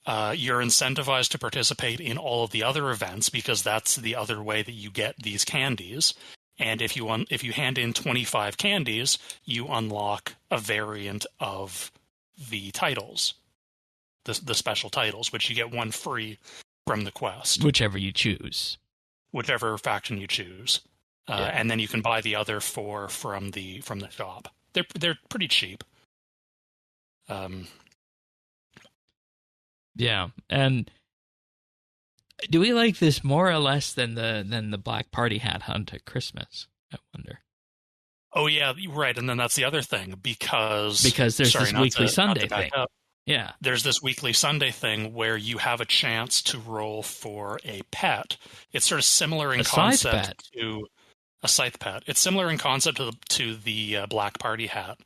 [SPEAKER 4] You're incentivized to participate in all of the other events because that's the other way that you get these candies. And if you hand in 25 candies, you unlock a variant of the titles, the special titles, which you get one free from the quest.
[SPEAKER 1] Whichever you choose.
[SPEAKER 4] Whichever faction you choose. And then you can buy the other 4 from the shop. They're pretty cheap.
[SPEAKER 1] Yeah, and do we like this more or less than the Black Party Hat hunt at Christmas? I wonder.
[SPEAKER 4] Oh yeah, right. And then that's the other thing because
[SPEAKER 1] there's this weekly Sunday thing. Yeah,
[SPEAKER 4] there's this weekly Sunday thing where you have a chance to roll for a pet. It's sort of similar in concept to a scythe pet. It's similar in concept to the Black Party Hat,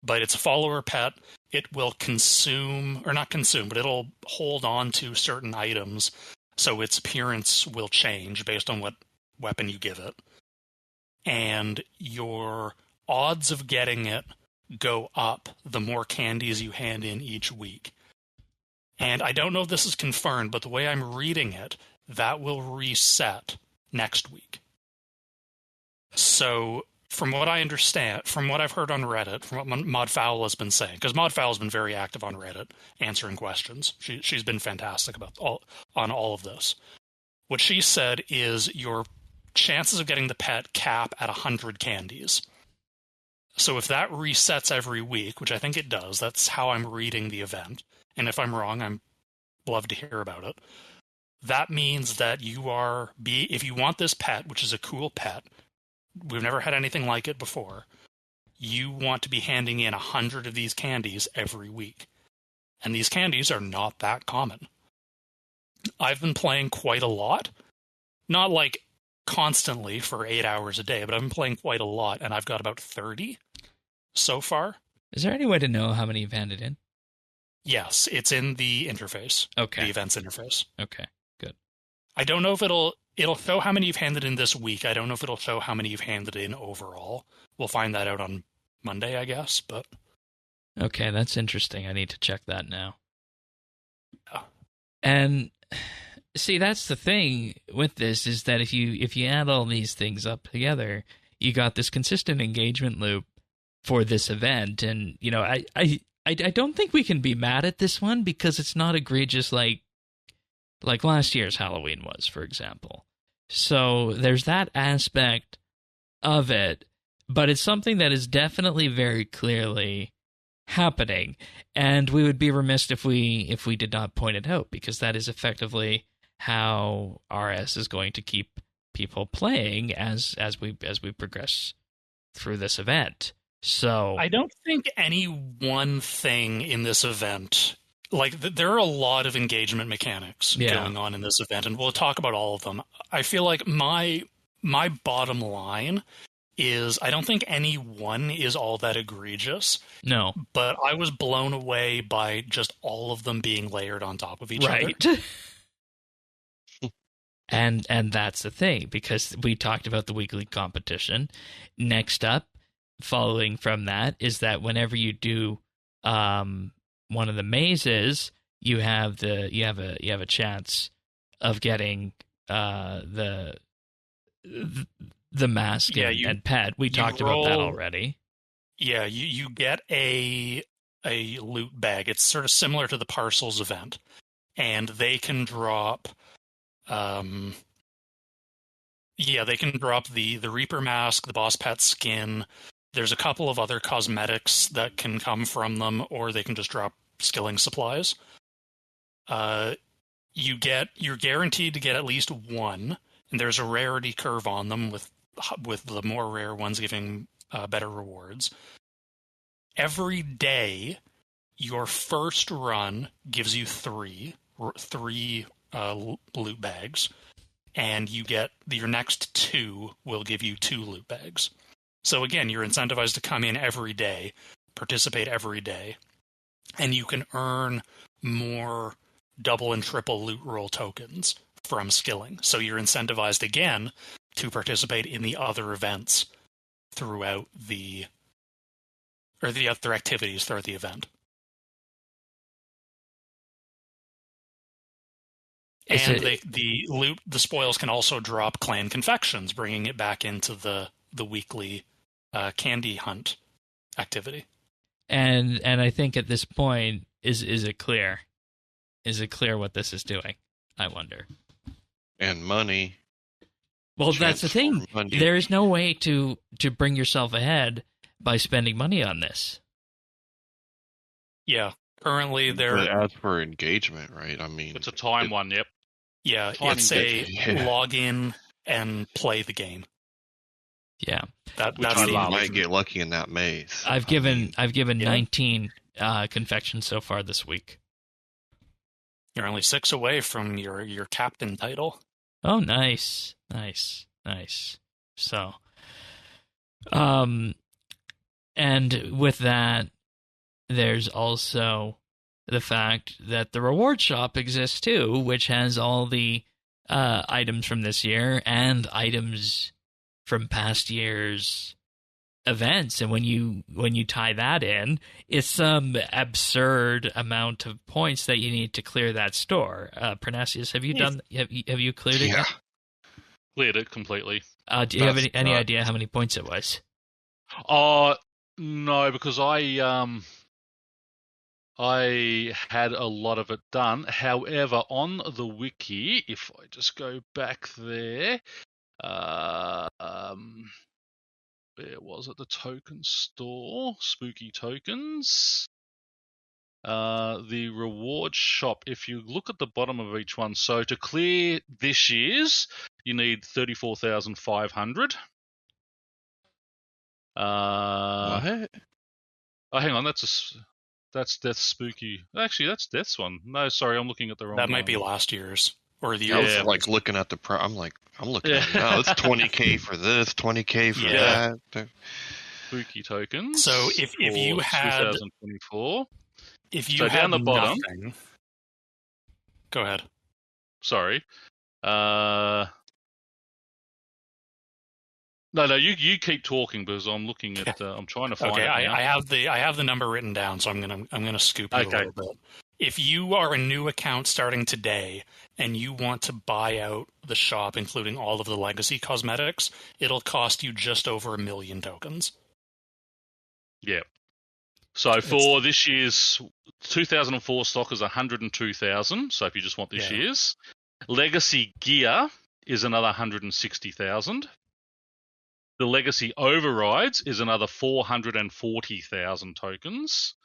[SPEAKER 4] but it's a follower pet. It will consume, or not consume, but it'll hold on to certain items, so its appearance will change based on what weapon you give it. And your odds of getting it go up the more candies you hand in each week. And I don't know if this is confirmed, but the way I'm reading it, that will reset next week. So, from what I understand, from what I've heard on Reddit, from what Modfowl has been saying, because Modfowl has been very active on Reddit answering questions. She's been fantastic on all of this. What she said is your chances of getting the pet cap at 100 candies. So if that resets every week, which I think it does, that's how I'm reading the event. And if I'm wrong, I'd love to hear about it. That means that if you want this pet, which is a cool pet, we've never had anything like it before, you want to be handing in 100 of these candies every week. And these candies are not that common. I've been playing quite a lot. Not like constantly for 8 hours a day, but I've been playing quite a lot, and I've got about 30 so far.
[SPEAKER 1] Is there any way to know how many you've handed in?
[SPEAKER 4] Yes, it's in the interface.
[SPEAKER 1] Okay.
[SPEAKER 4] The events interface.
[SPEAKER 1] Okay, good.
[SPEAKER 4] I don't know if it'll show how many you've handed in this week. I don't know if it'll show how many you've handed in overall. We'll find that out on Monday, I guess, but...
[SPEAKER 1] Okay, that's interesting. I need to check that now.
[SPEAKER 4] Yeah.
[SPEAKER 1] And... see, that's the thing with this, is that if you add all these things up together, you got this consistent engagement loop for this event. And, you know, I don't think we can be mad at this one because it's not egregious like last year's Halloween was, for example. So there's that aspect of it, but it's something that is definitely very clearly happening, and we would be remiss if we did not point it out, because that is effectively how RS is going to keep people playing as we progress through this event. So
[SPEAKER 4] I don't think any one thing in this event, like there are a lot of engagement mechanics going on in this event, and we'll talk about all of them. I feel like my bottom line is I don't think any one is all that egregious.
[SPEAKER 1] No.
[SPEAKER 4] But I was blown away by just all of them being layered on top of each other.
[SPEAKER 1] And that's the thing, because we talked about the weekly competition. Next up, following from that, is that whenever you do one of the mazes, you have a chance of getting the mask and pet. We talked about that already.
[SPEAKER 4] Yeah, you get a loot bag. It's sort of similar to the parcels event, and they can drop. They can drop the Reaper mask, the boss pet skin. There's a couple of other cosmetics that can come from them, or they can just drop skilling supplies. You're guaranteed to get at least one, and there's a rarity curve on them with the more rare ones giving better rewards. Every day, your first run gives you three loot bags, and you get your next two will give you 2 loot bags. So again, you're incentivized to come in every day, participate every day, and you can earn more double and triple loot roll tokens from skilling. So you're incentivized again to participate in the other events throughout the other activities throughout the event. And the spoils can also drop clan confections, bringing it back into the weekly candy hunt activity.
[SPEAKER 1] And I think at this point, is it clear? Is it clear what this is doing? I wonder.
[SPEAKER 2] And money.
[SPEAKER 1] Well, that's the thing.
[SPEAKER 2] Money.
[SPEAKER 1] There is no way to bring yourself ahead by spending money on this.
[SPEAKER 4] Yeah. Currently,
[SPEAKER 2] But as for engagement, right? I mean,
[SPEAKER 3] it's a time one. Yep.
[SPEAKER 4] Yeah, it's a log in and play the game.
[SPEAKER 1] Yeah,
[SPEAKER 2] that's you might get lucky in that maze.
[SPEAKER 1] I've given 19 confections so far this week.
[SPEAKER 4] You're only 6 away from your captain title.
[SPEAKER 1] Oh, nice. So, and with that, there's also the fact that the reward shop exists too, which has all the items from this year and items from past years' events. And when you tie that in, it's some absurd amount of points that you need to clear that store. Pernasius, have you done? Have you cleared it?
[SPEAKER 2] Yeah,
[SPEAKER 3] cleared it completely.
[SPEAKER 1] Do you have any idea how many points it was?
[SPEAKER 3] No, because I had a lot of it done. However, on the wiki, if I just go back there, where was it? The token store, spooky tokens. The reward shop. If you look at the bottom of each one, so to clear this year's, you need 34,500.
[SPEAKER 2] what?
[SPEAKER 3] Oh, hang on, that's Death's spooky. Actually, that's Death's one. No, sorry, I'm looking at the wrong one.
[SPEAKER 4] That might be last year's. Or the
[SPEAKER 2] I was like looking at the I'm looking at it now. It's 20K for this, 20K for that.
[SPEAKER 3] Spooky tokens.
[SPEAKER 4] So if you had
[SPEAKER 3] 2024.
[SPEAKER 4] If you had
[SPEAKER 3] down the bottom.
[SPEAKER 4] Nothing, go ahead.
[SPEAKER 3] Sorry. No, you keep talking because I'm looking at. I'm trying to find.
[SPEAKER 4] Okay,
[SPEAKER 3] it now.
[SPEAKER 4] I have the number written down, so I'm gonna scoop you a little bit. If you are a new account starting today and you want to buy out the shop, including all of the legacy cosmetics, it'll cost you just over 1 million tokens.
[SPEAKER 3] Yeah. So for this year's 2004 stock is 102,000. So if you just want this year's, Legacy Gear is another 160,000. The Legacy Overrides is another 440,000 tokens.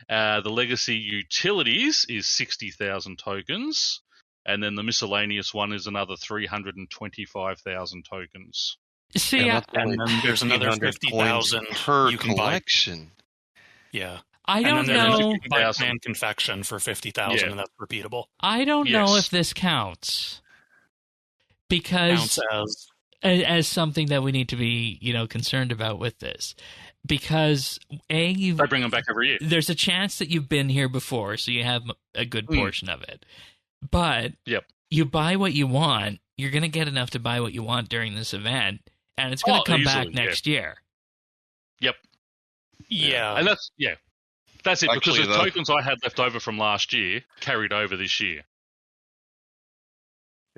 [SPEAKER 3] The Legacy Utilities is 60,000 tokens. And then the miscellaneous one is another 325,000 tokens.
[SPEAKER 1] See,
[SPEAKER 4] and then there's another 50,000
[SPEAKER 2] per
[SPEAKER 4] you can
[SPEAKER 2] collection.
[SPEAKER 4] Buy. Yeah.
[SPEAKER 1] I don't know.
[SPEAKER 4] You can buy Clan Confection for 50,000, and that's repeatable.
[SPEAKER 1] I don't know if this counts. Because as something that we need to be, concerned about with this. Because
[SPEAKER 3] I bring them back every year.
[SPEAKER 1] There's a chance that you've been here before, so you have a good portion of it. But you buy what you want, you're going to get enough to buy what you want during this event, and it's going to come back next year.
[SPEAKER 3] Yep.
[SPEAKER 4] Yeah.
[SPEAKER 3] And that's it. Actually, because the tokens I had left over from last year carried over this year.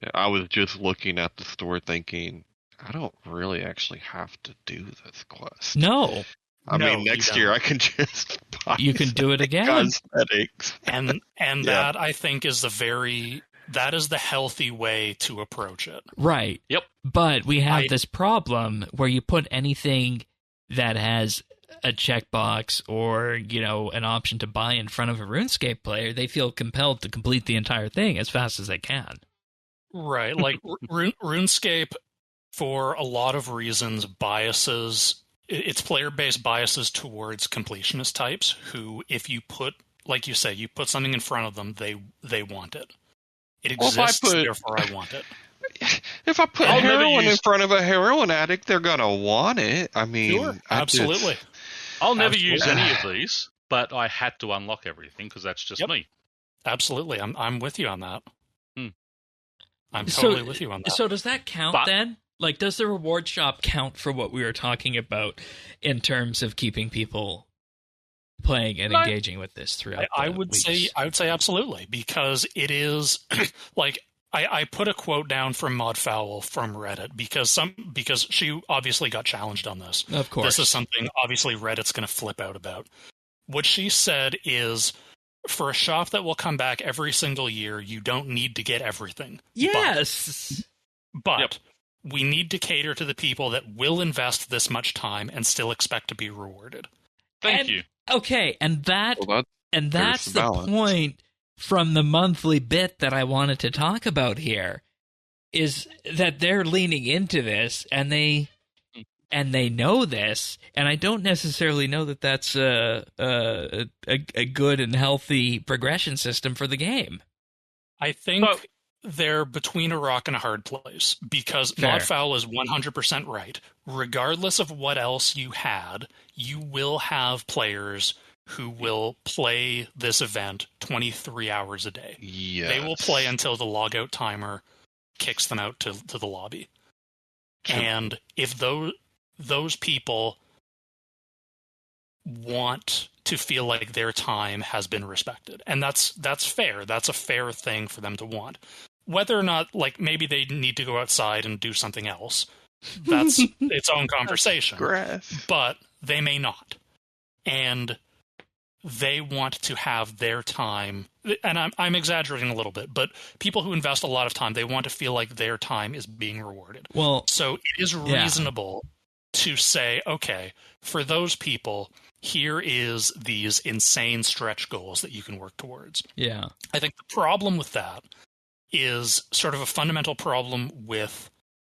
[SPEAKER 2] Yeah, I was just looking at the store thinking, I don't really actually have to do this quest.
[SPEAKER 1] No.
[SPEAKER 2] I mean, next year I can just buy
[SPEAKER 1] You can do it again.
[SPEAKER 2] Cosmetics.
[SPEAKER 4] And that, I think, is that is the healthy way to approach it.
[SPEAKER 1] Right.
[SPEAKER 3] Yep.
[SPEAKER 1] But we have this problem where you put anything that has a checkbox or, an option to buy in front of a RuneScape player, they feel compelled to complete the entire thing as fast as they can.
[SPEAKER 4] Right. Like, RuneScape, for a lot of reasons, biases... It's player-based biases towards completionist types who, if you put, like you say, you put something in front of them, they want it. It exists, therefore I want it.
[SPEAKER 2] If I put heroin in front of a heroin addict, they're going to want it. I mean...
[SPEAKER 4] Sure, absolutely.
[SPEAKER 3] I'll never use any of these, but I had to unlock everything because that's just me.
[SPEAKER 4] Absolutely. I'm with you on that. I'm totally with you on that.
[SPEAKER 1] So does that count then? Like, does the reward shop count for what we were talking about in terms of keeping people playing and engaging with this throughout
[SPEAKER 4] I would say absolutely, because it is like I put a quote down from Modfowl from Reddit because she obviously got challenged on this.
[SPEAKER 1] Of course.
[SPEAKER 4] This is something obviously Reddit's going to flip out about. What she said is, for a shop that will come back every single year, you don't need to get everything.
[SPEAKER 1] Yes.
[SPEAKER 4] But we need to cater to the people that will invest this much time and still expect to be rewarded.
[SPEAKER 3] Thank you.
[SPEAKER 1] Okay, and that's the point from the monthly bit that I wanted to talk about here, is that they're leaning into this and they know this, and I don't necessarily know that that's a good and healthy progression system for the game.
[SPEAKER 4] I think they're between a rock and a hard place, because Modfowl is 100% right. Regardless of what else you had, you will have players who will play this event 23 hours a day.
[SPEAKER 2] Yes.
[SPEAKER 4] They will play until the logout timer kicks them out to the lobby.
[SPEAKER 2] True.
[SPEAKER 4] And if those people want to feel like their time has been respected, and that's fair. That's a fair thing for them to want. Whether or not, like, maybe they need to go outside and do something else, that's its own conversation. But they may not. And they want to have their time, and I'm exaggerating a little bit, but people who invest a lot of time, they want to feel like their time is being rewarded.
[SPEAKER 1] Well,
[SPEAKER 4] so it is reasonable to say, okay, for those people, here is these insane stretch goals that you can work towards.
[SPEAKER 1] Yeah.
[SPEAKER 4] I think the problem with that is sort of a fundamental problem with,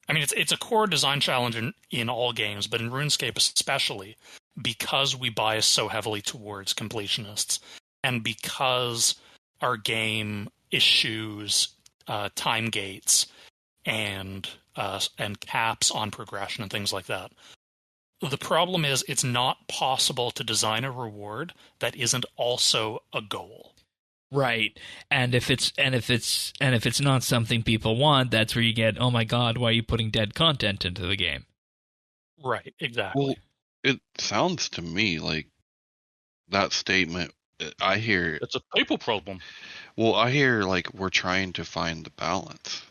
[SPEAKER 4] I mean, it's a core design challenge in all games, but in RuneScape especially, because we bias so heavily towards completionists, and because our game eschews time gates and caps on progression and things like that. The problem is it's not possible to design a reward that isn't also a goal.
[SPEAKER 1] Right. And if it's not something people want, that's where you get, oh my god, why are you putting dead content into the game?
[SPEAKER 4] Right, exactly.
[SPEAKER 2] Well, it sounds to me like that statement, I hear...
[SPEAKER 3] It's a people problem.
[SPEAKER 2] Well, I hear, like, we're trying to find the balance.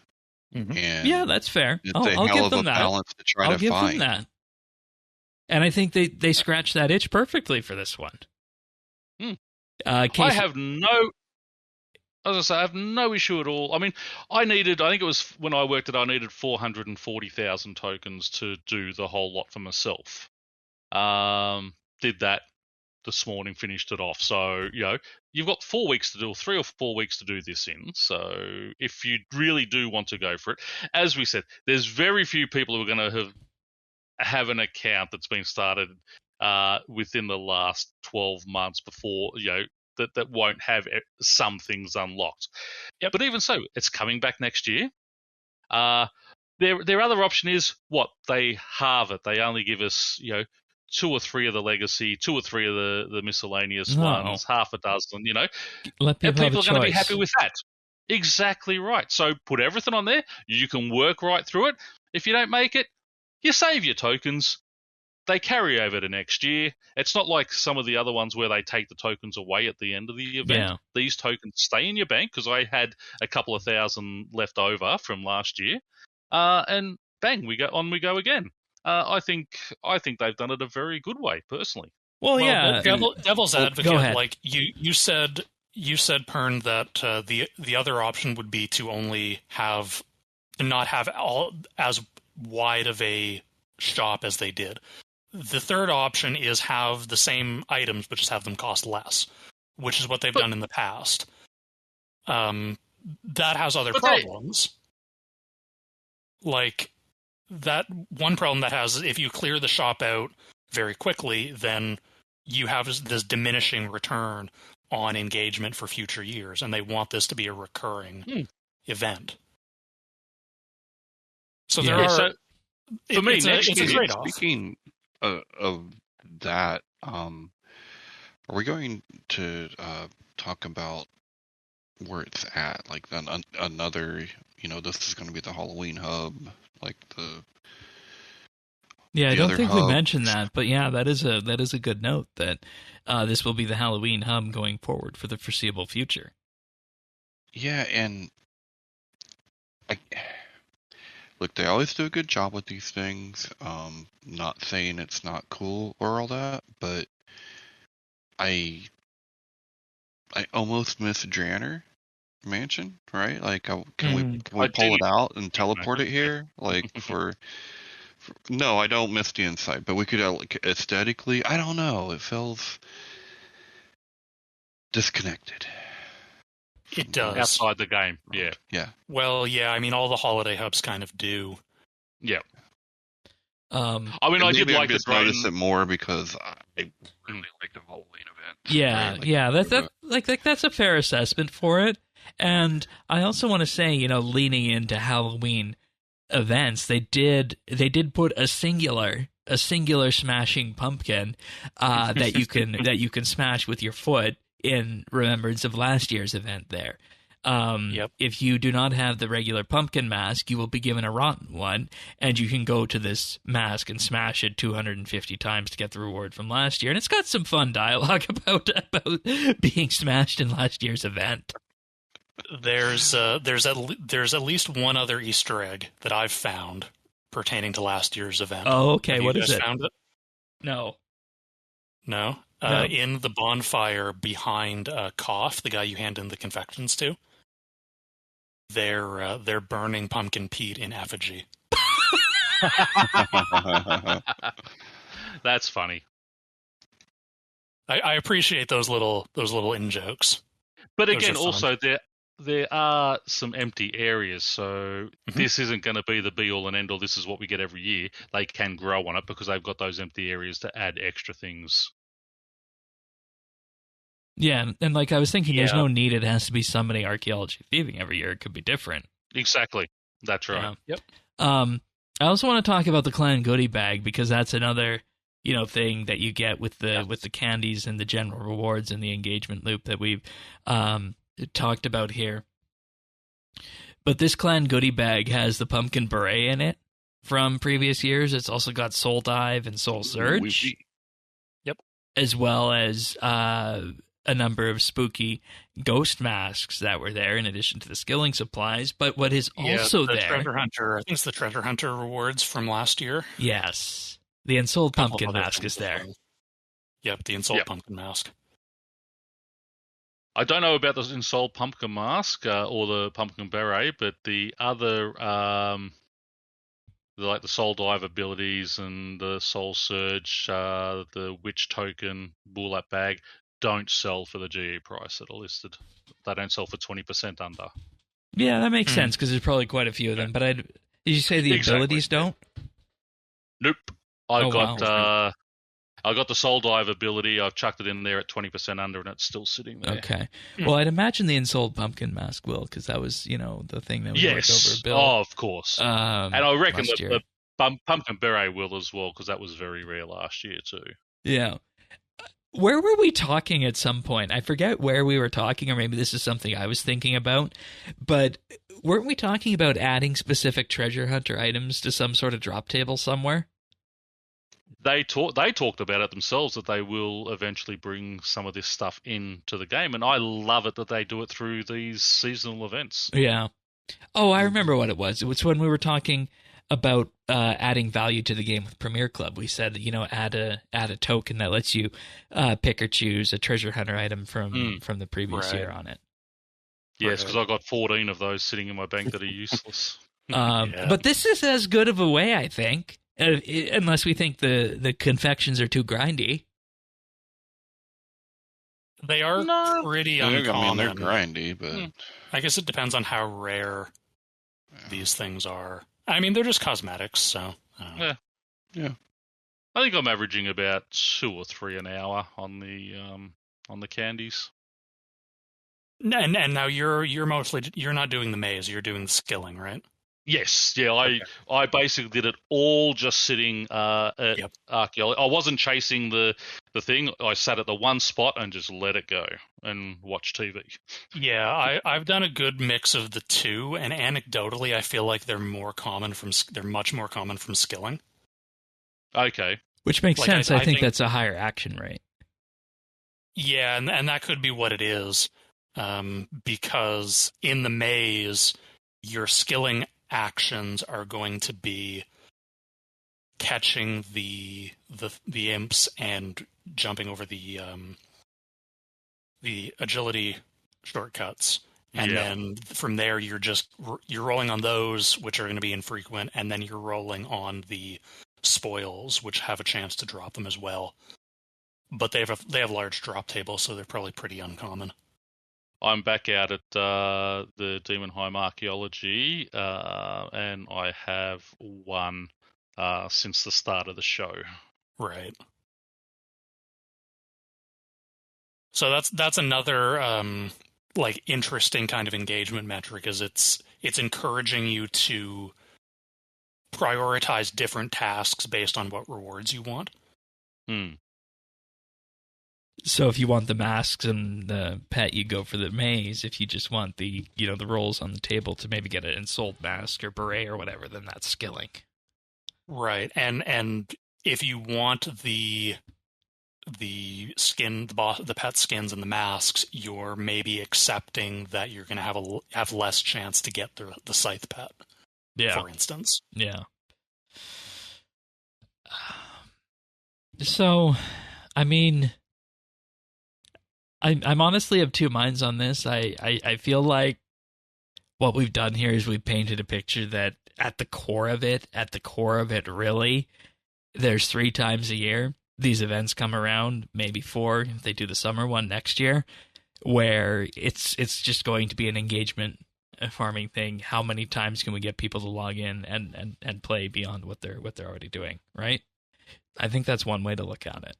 [SPEAKER 1] Mm-hmm. And yeah, that's fair.
[SPEAKER 2] It's a hell of a balance to try to find.
[SPEAKER 1] I'll give them that. And I think they scratched that itch perfectly for this one.
[SPEAKER 3] I have no issue at all. I mean, I think it was when I worked I needed 440,000 tokens to do the whole lot for myself. Did that this morning, finished it off. So, you've got 4 weeks to do, 3 or 4 weeks to do this in. So if you really do want to go for it, as we said, there's very few people who are going to have an account that's been started within the last 12 months before, that won't have some things unlocked.
[SPEAKER 4] Yep.
[SPEAKER 3] But even so, it's coming back next year. Their other option is they halve it. They only give us, 2 or 3 of the legacy, 2 or 3 of the miscellaneous ones, half a dozen,
[SPEAKER 1] Let
[SPEAKER 3] and people are going to be
[SPEAKER 1] choice.
[SPEAKER 3] happy with that. Exactly right. So put everything on there. You can work right through it. If you don't make it, you save your tokens. They carry over to next year. It's not like some of the other ones where they take the tokens away at the end of the event.
[SPEAKER 1] Yeah.
[SPEAKER 3] These tokens stay in your bank, because I had a couple of thousand left over from last year. And bang, we go again. I think they've done it a very good way, personally.
[SPEAKER 1] Well, yeah.
[SPEAKER 4] Devil's advocate,
[SPEAKER 1] go ahead.
[SPEAKER 4] like you said, Pern, that the other option would be to not have all as wide of a shop as they did. The third option is have the same items, but just have them cost less, which is what they've done in the past. That has other problems. Like, that one problem that has, if you clear the shop out very quickly, then you have this diminishing return on engagement for future years, and they want this to be a recurring event. So there are...
[SPEAKER 3] for me,
[SPEAKER 4] it's a trade-off.
[SPEAKER 2] Speaking of that, are we going to talk about where it's at? Like another, this is going to be the Halloween hub, like the.
[SPEAKER 1] Yeah, I
[SPEAKER 2] the
[SPEAKER 1] don't
[SPEAKER 2] other
[SPEAKER 1] think we
[SPEAKER 2] hub.
[SPEAKER 1] mentioned that, but yeah, that is a good note that this will be the Halloween hub going forward for the foreseeable future.
[SPEAKER 2] Yeah, and look, they always do a good job with these things. Not saying it's not cool or all that, but I almost miss Dranner Mansion, right? Like, can we pull it out and teleport it here? Like no, I don't miss the inside, but we could aesthetically. I don't know. It feels disconnected.
[SPEAKER 4] It does.
[SPEAKER 3] Outside the game, yeah.
[SPEAKER 2] Yeah.
[SPEAKER 4] Well, yeah, I mean, all the holiday hubs kind of do.
[SPEAKER 3] Yeah.
[SPEAKER 1] I
[SPEAKER 3] mean, I did like
[SPEAKER 2] just notice it more because I really like the Halloween event.
[SPEAKER 1] Yeah, that's a fair assessment for it. And I also want to say, leaning into Halloween events, they did put a singular smashing pumpkin that you can smash with your foot in remembrance of last year's event there. If you do not have the regular pumpkin mask, you will be given a rotten one, and you can go to this mask and smash it 250 times to get the reward from last year. And it's got some fun dialogue about being smashed in last year's event.
[SPEAKER 4] There's at least one other Easter egg that I've found pertaining to last year's event.
[SPEAKER 1] Oh, okay.
[SPEAKER 4] Have
[SPEAKER 1] what
[SPEAKER 4] you
[SPEAKER 1] is
[SPEAKER 4] guys
[SPEAKER 1] it?
[SPEAKER 4] Found it?
[SPEAKER 1] No.
[SPEAKER 4] No?
[SPEAKER 1] No.
[SPEAKER 4] In the bonfire behind Koff, the guy you hand in the confections to, they're burning Pumpkin Pete in effigy.
[SPEAKER 3] That's funny.
[SPEAKER 4] I appreciate those little in jokes.
[SPEAKER 3] But again, also there are some empty areas, so this isn't going to be the be all and end all. This is what we get every year. They can grow on it because they've got those empty areas to add extra things.
[SPEAKER 1] Yeah, and like I was thinking, there's no need. It has to be somebody archaeology thieving every year. It could be different.
[SPEAKER 3] Exactly. That's right.
[SPEAKER 4] Yep.
[SPEAKER 1] I also want to talk about the clan goodie bag because that's another thing that you get with the candies and the general rewards and the engagement loop that we've talked about here. But this clan goodie bag has the pumpkin beret in it from previous years. It's also got Soul Dive and Soul Surge.
[SPEAKER 4] Yep. As
[SPEAKER 1] well as a number of spooky ghost masks that were there in addition to the skilling supplies. But what is also there...
[SPEAKER 4] Treasure Hunter, I think it's the Treasure Hunter rewards from last year.
[SPEAKER 1] Yes. The Ensouled Pumpkin Mask is there.
[SPEAKER 4] Yep, the Ensouled Pumpkin Mask.
[SPEAKER 3] I don't know about the Ensouled Pumpkin Mask or the Pumpkin Beret, but the other, like the Soul Dive abilities and the Soul Surge, the Witch Token, Burlap Bag, don't sell for the GE price that are listed. They don't sell for 20% under.
[SPEAKER 1] Yeah, that makes sense because there's probably quite a few of them. But did you say the abilities don't?
[SPEAKER 3] Nope. I got the Soul Dive ability. I've chucked it in there at 20% under, and it's still sitting there.
[SPEAKER 1] Okay. Well, I'd imagine the Ensouled Pumpkin Mask will, because that was, the thing that was worked over a bill.
[SPEAKER 3] Oh, of course. And I reckon the Pumpkin Beret will as well, because that was very rare last year too.
[SPEAKER 1] Yeah. Where were we talking at some point? I forget where we were talking, or maybe this is something I was thinking about, but weren't we talking about adding specific treasure hunter items to some sort of drop table somewhere?
[SPEAKER 3] They talked about it themselves, that they will eventually bring some of this stuff into the game, and I love it that they do it through these seasonal events.
[SPEAKER 1] Yeah. Oh, I remember what it was. It was when we were talking about adding value to the game with Premier Club. We said, add a token that lets you pick or choose a treasure hunter item from the previous year on it.
[SPEAKER 3] Yes, because I got 14 of those sitting in my bank that are useless.
[SPEAKER 1] But this is as good of a way, I think. Unless we think the confections are too grindy.
[SPEAKER 4] They are pretty uncommon.
[SPEAKER 2] They're grindy, but...
[SPEAKER 4] I guess it depends on how rare these things are. I mean, they're just cosmetics, so...
[SPEAKER 3] Yeah. I think I'm averaging about 2 or 3 an hour on the candies.
[SPEAKER 4] And now you're not doing the maze, you're doing the skilling, right?
[SPEAKER 3] Yes, yeah, I basically did it all just sitting at archaeology. I wasn't chasing the thing. I sat at the one spot and just let it go and watch TV.
[SPEAKER 4] Yeah, I've done a good mix of the two, and anecdotally, I feel like they're much more common from skilling.
[SPEAKER 3] Okay,
[SPEAKER 1] which makes sense. I think that's a higher action rate.
[SPEAKER 4] Yeah, and that could be what it is, because in the maze, your skilling actions are going to be catching the imps and jumping over the agility shortcuts, and then from there you're rolling on those, which are going to be infrequent, and then you're rolling on the spoils, which have a chance to drop them as well. But they have large drop tables, so they're probably pretty uncommon.
[SPEAKER 3] I'm back out at the Demonheim Archaeology, and I have won since the start of the show.
[SPEAKER 4] Right. So that's another interesting kind of engagement metric, is it's encouraging you to prioritize different tasks based on what rewards you want.
[SPEAKER 1] So if you want the masks and the pet, you go for the maze. If you just want the the rolls on the table to maybe get an Ensouled mask or beret or whatever, then that's skilling.
[SPEAKER 4] Right, and if you want the skin, the pet skins and the masks, you're maybe accepting that you're going to have less chance to get the scythe pet.
[SPEAKER 1] Yeah,
[SPEAKER 4] for instance.
[SPEAKER 1] Yeah. So, I mean, I'm honestly of two minds on this. I feel like what we've done here is we've painted a picture that at the core of it, really, there's 3 times a year these events come around, maybe 4 if they do the summer one next year, where it's just going to be an engagement farming thing. How many times can we get people to log in and play beyond what they're already doing, right? I think that's one way to look at it.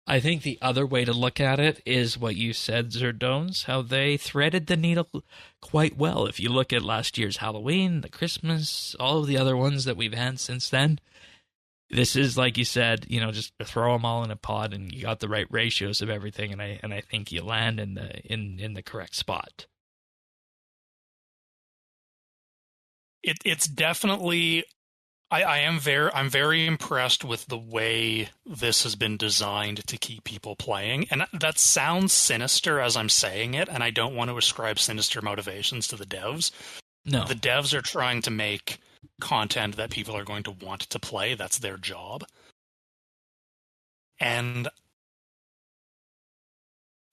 [SPEAKER 1] I think the other way to look at it is what you said, Zerdones, how they threaded the needle quite well. If you look at last year's Halloween, the Christmas, all of the other ones that we've had since then, this is, like you said, just throw them all in a pot and you got the right ratios of everything, and I think you land in the correct spot.
[SPEAKER 4] It's definitely... I'm very impressed with the way this has been designed to keep people playing, and that sounds sinister as I'm saying it, and I don't want to ascribe sinister motivations to the devs.
[SPEAKER 1] No,
[SPEAKER 4] the devs are trying to make content that people are going to want to play. That's their job. And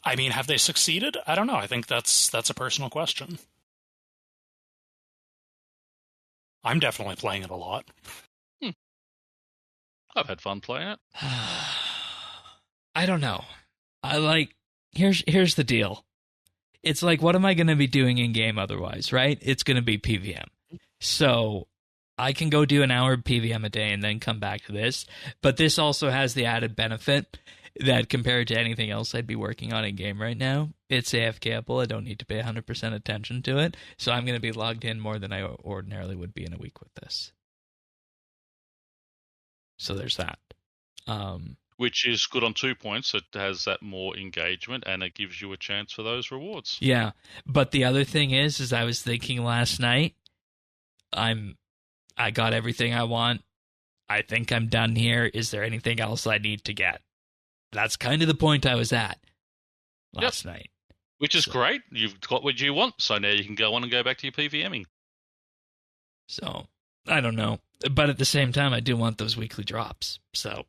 [SPEAKER 4] I mean, have they succeeded? I don't know. I think that's a personal question. I'm definitely playing it a lot.
[SPEAKER 3] I've had fun playing it.
[SPEAKER 1] I don't know. Here's the deal. It's like, what am I going to be doing in game otherwise, right? It's going to be PVM. So I can go do an hour of PVM a day and then come back to this. But this also has the added benefit that compared to anything else I'd be working on in game right now, it's AFKable. I don't need to pay 100% attention to it. So I'm going to be logged in more than I ordinarily would be in a week with this. So there's that.
[SPEAKER 3] Which is good on 2 points. It has that more engagement, and it gives you a chance for those rewards.
[SPEAKER 1] Yeah, but the other thing is I was thinking last night, I got everything I want. I think I'm done here. Is there anything else I need to get? That's kind of the point I was at last night.
[SPEAKER 3] Which is great. You've got what you want, so now you can go on and go back to your PVMing.
[SPEAKER 1] So, I don't know. But at the same time, I do want those weekly drops. So...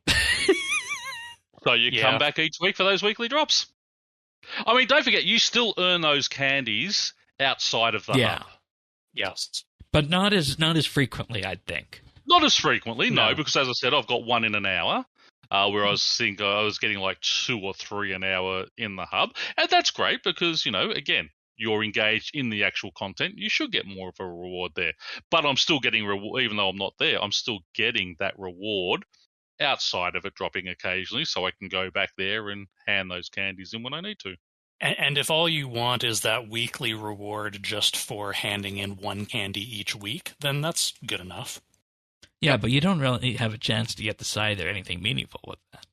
[SPEAKER 3] So you come back each week for those weekly drops. I mean, don't forget, you still earn those candies outside of the hub.
[SPEAKER 4] Yes.
[SPEAKER 1] But not as frequently, I'd think.
[SPEAKER 3] Not as frequently, no, because as I said, I've got one in an hour, where I was getting like 2 or 3 an hour in the hub. And that's great because, again, you're engaged in the actual content. You should get more of a reward there. But I'm still getting reward, even though I'm not there, I'm still getting that reward outside of it dropping occasionally, so I can go back there and hand those candies in when I need to.
[SPEAKER 4] And if all you want is that weekly reward just for handing in 1 candy each week, then that's good enough.
[SPEAKER 1] Yeah, but you don't really have a chance to get the scythe or anything meaningful with that.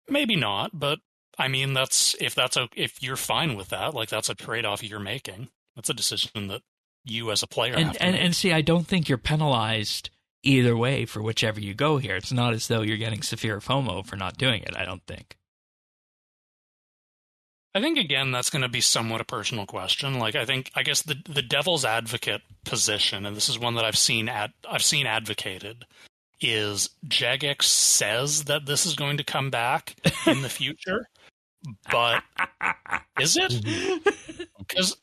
[SPEAKER 4] Maybe not, but I mean, if you're fine with that, like that's a trade-off you're making. That's a decision that you as a player have to make.
[SPEAKER 1] And see, I don't think you're penalized either way for whichever you go here. It's not as though you're getting severe FOMO for not doing it, I don't think.
[SPEAKER 4] I think, again, that's going to be somewhat a personal question. Like, I guess the devil's advocate position, and this is one that I've seen advocated, is Jagex says that this is going to come back in the future, but is it? Because,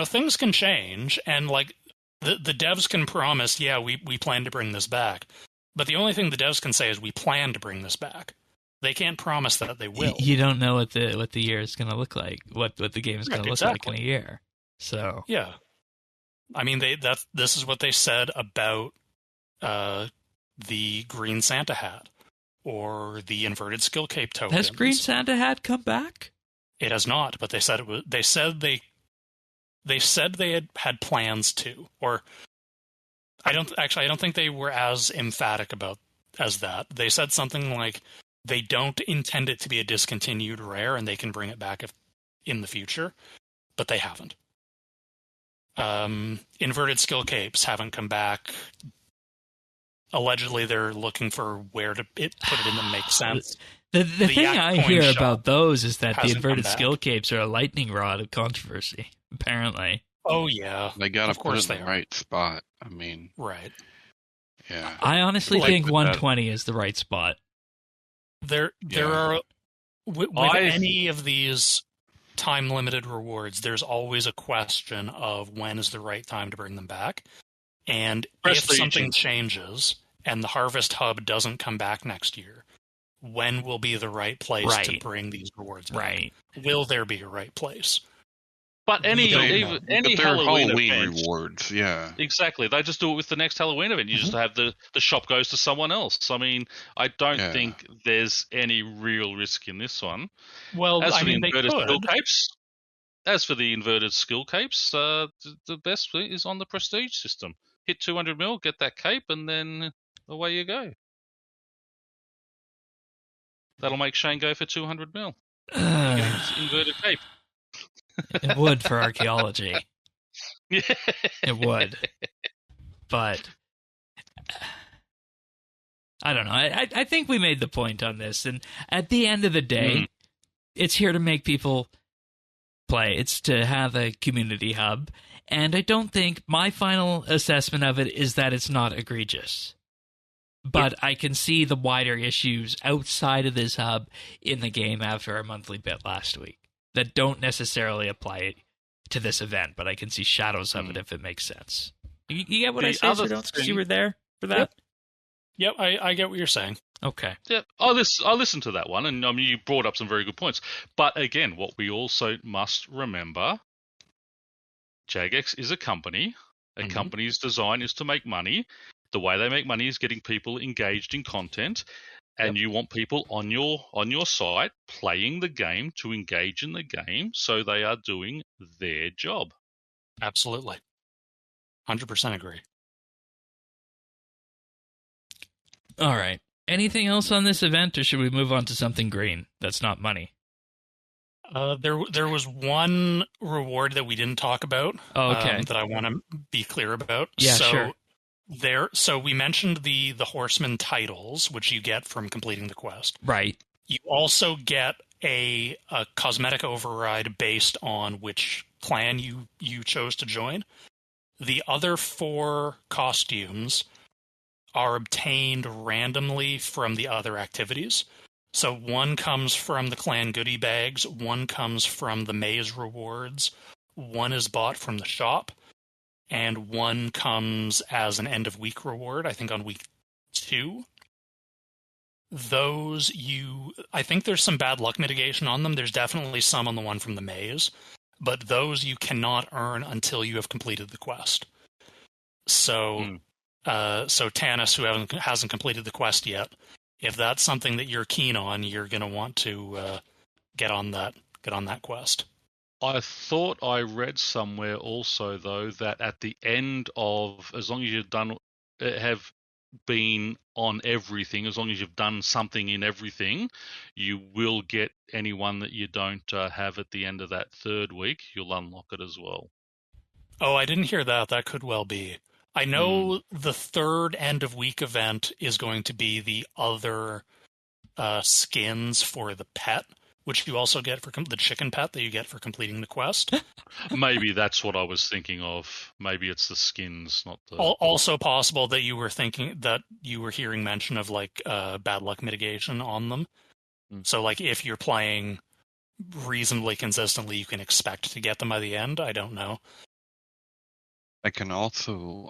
[SPEAKER 4] things can change, and, like, the devs can promise, we plan to bring this back. But the only thing the devs can say is we plan to bring this back. They can't promise that they will.
[SPEAKER 1] You don't know what the year is going to look like, what the game is going to look like in a year. So
[SPEAKER 4] yeah, I mean this is what they said about the Green Santa Hat or the inverted skill cape tokens.
[SPEAKER 1] Has Green Santa Hat come back?
[SPEAKER 4] It has not, but they said it was. They said they had plans to, or I don't think they were as emphatic about as that. They said something like they don't intend it to be a discontinued rare and they can bring it back in the future, but they haven't. Inverted skill capes haven't come back. Allegedly, they're looking for where to put it in that makes sense.
[SPEAKER 1] The thing I hear about those is that the inverted skill capes are a lightning rod of controversy, apparently.
[SPEAKER 4] Oh, yeah.
[SPEAKER 2] They got to put it in the right spot. I mean...
[SPEAKER 4] Right.
[SPEAKER 2] Yeah.
[SPEAKER 1] I honestly think 120 is the right spot.
[SPEAKER 4] There are... With any of these time-limited rewards, there's always a question of when is the right time to bring them back. And if something changes and the Harvest Hub doesn't come back next year, when will be the right place to bring these rewards back? Right. Will there be a right place?
[SPEAKER 3] But any Halloween event,
[SPEAKER 2] rewards, yeah.
[SPEAKER 3] Exactly. They just do it with the next Halloween event. You just have the shop goes to someone else. I mean, I don't think there's any real risk in this one.
[SPEAKER 4] Well,
[SPEAKER 3] as for the inverted skill capes, the best is on the prestige system. Hit 200 mil, get that cape, and then away you go. That'll make Shane go for 200 mil. Inverted cape.
[SPEAKER 1] It would for archaeology.
[SPEAKER 3] Yeah.
[SPEAKER 1] It would. But I don't know. I think we made the point on this. And at the end of the day, it's here to make people play. It's to have a community hub. And I don't think my final assessment of it is that it's not egregious. but I can see the wider issues outside of this hub in the game after our monthly bit last week that don't necessarily apply to this event, but I can see shadows of it if it makes sense. You get what I say, Sir? Because you were there for that?
[SPEAKER 4] Yep, I get what you're saying.
[SPEAKER 1] Okay.
[SPEAKER 3] Yeah, I listened to that one, and I mean, you brought up some very good points. But again, what we also must remember, Jagex is a company. A company's design is to make money. The way they make money is getting people engaged in content, and you want people on your site playing the game to engage in the game, so they are doing their job.
[SPEAKER 4] Absolutely. 100% agree.
[SPEAKER 1] All right. Anything else on this event, or should we move on to something green that's not money?
[SPEAKER 4] There was one reward that we didn't talk about. That I want to be clear about.
[SPEAKER 1] Yeah, sure.
[SPEAKER 4] So we mentioned the Horseman titles, which you get from completing the quest.
[SPEAKER 1] Right.
[SPEAKER 4] You also get a cosmetic override based on which clan you chose to join. The other 4 costumes are obtained randomly from the other activities. So one comes from the clan goodie bags, one comes from the maize rewards, one is bought from the shop, and one comes as an end of week reward, I think on week 2. I think there's some bad luck mitigation on them. There's definitely some on the one from the maze, but those you cannot earn until you have completed the quest. So Tanis, who hasn't completed the quest yet, if that's something that you're keen on, you're going to want to get on that quest.
[SPEAKER 3] I thought I read somewhere also, though, that at the end of, as long as you've have been on everything, as long as you've done something in everything, you will get anyone that you don't have at the end of that 3rd week. You'll unlock it as well.
[SPEAKER 4] Oh, I didn't hear that. That could well be. I know the 3rd end of week event is going to be the other skins for the pet, which you also get for the chicken pet that you get for completing the quest.
[SPEAKER 3] Maybe that's what I was thinking of. Maybe it's the skins, not the...
[SPEAKER 4] Also possible that you were hearing mention of like bad luck mitigation on them. So like if you're playing reasonably consistently, you can expect to get them by the end. I don't know.
[SPEAKER 2] I can also,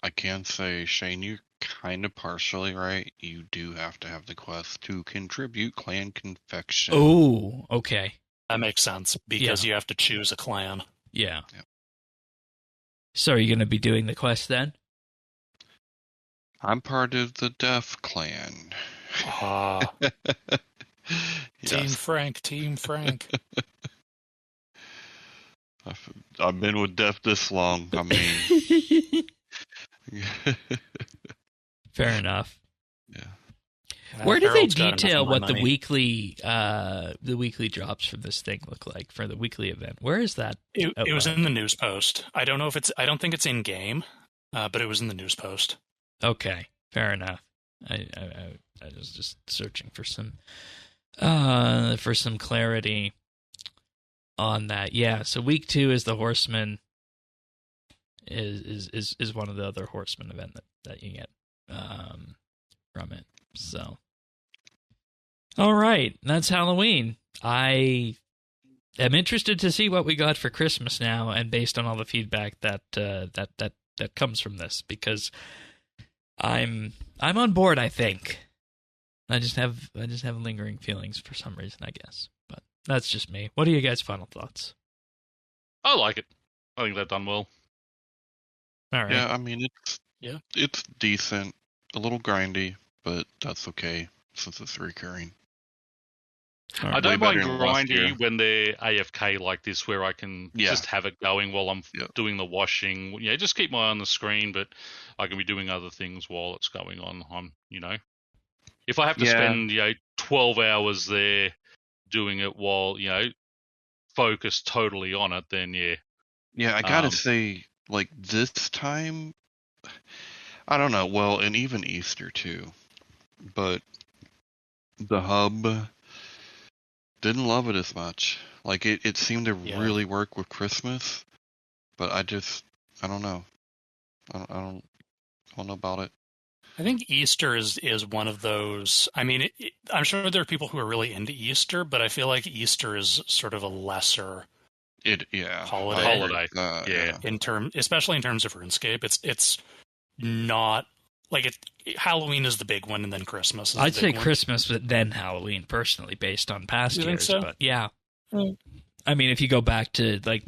[SPEAKER 2] I can say, Shane, you're kind of partially right. You do have to have the quest to contribute clan confection.
[SPEAKER 1] Oh, okay.
[SPEAKER 4] That makes sense, because you have to choose a clan.
[SPEAKER 1] Yeah. So are you going to be doing the quest then?
[SPEAKER 2] I'm part of the Deaf clan.
[SPEAKER 4] Yes. Team Frank.
[SPEAKER 2] I've been with Deaf this long. I mean...
[SPEAKER 1] Fair enough.
[SPEAKER 2] Yeah.
[SPEAKER 1] Where do they detail what the weekly drops for this thing look like for the weekly event? Where is that?
[SPEAKER 4] It was in the news post. I don't think it's in game, but it was in the news post.
[SPEAKER 1] Okay, fair enough. I was just searching for some clarity on that. Yeah, so week 2 is the Horseman. Is one of the other Horseman event that you get from it. So, all right, that's Halloween. I am interested to see what we got for Christmas now, and based on all the feedback that comes from this, because I'm on board. I think I just have lingering feelings for some reason, I guess, but that's just me. What are you guys' final thoughts?
[SPEAKER 3] I like it. I think they've done well.
[SPEAKER 1] All right.
[SPEAKER 2] Yeah, I mean, it's decent. A little grindy, but that's okay since it's recurring.
[SPEAKER 3] I don't mind grindy when they're AFK like this, where I can just have it going while I'm doing the washing. Yeah, just keep my eye on the screen, but I can be doing other things while it's going on. If I have to spend 12 hours there doing it while focused totally on it, then
[SPEAKER 2] yeah. I gotta say, like this time, I don't know. Well, and even Easter too, but the hub didn't love it as much. Like it seemed to really work with Christmas, but I don't know. I don't know about it.
[SPEAKER 4] I think Easter is one of those. I mean, I'm sure there are people who are really into Easter, but I feel like Easter is sort of a lesser holiday. Especially in terms of RuneScape, it's not like Halloween is the big one, and then Christmas.
[SPEAKER 1] I'd say Christmas, but then Halloween, personally, based on past years.
[SPEAKER 4] Think so?
[SPEAKER 1] But yeah. I mean, if you go back to like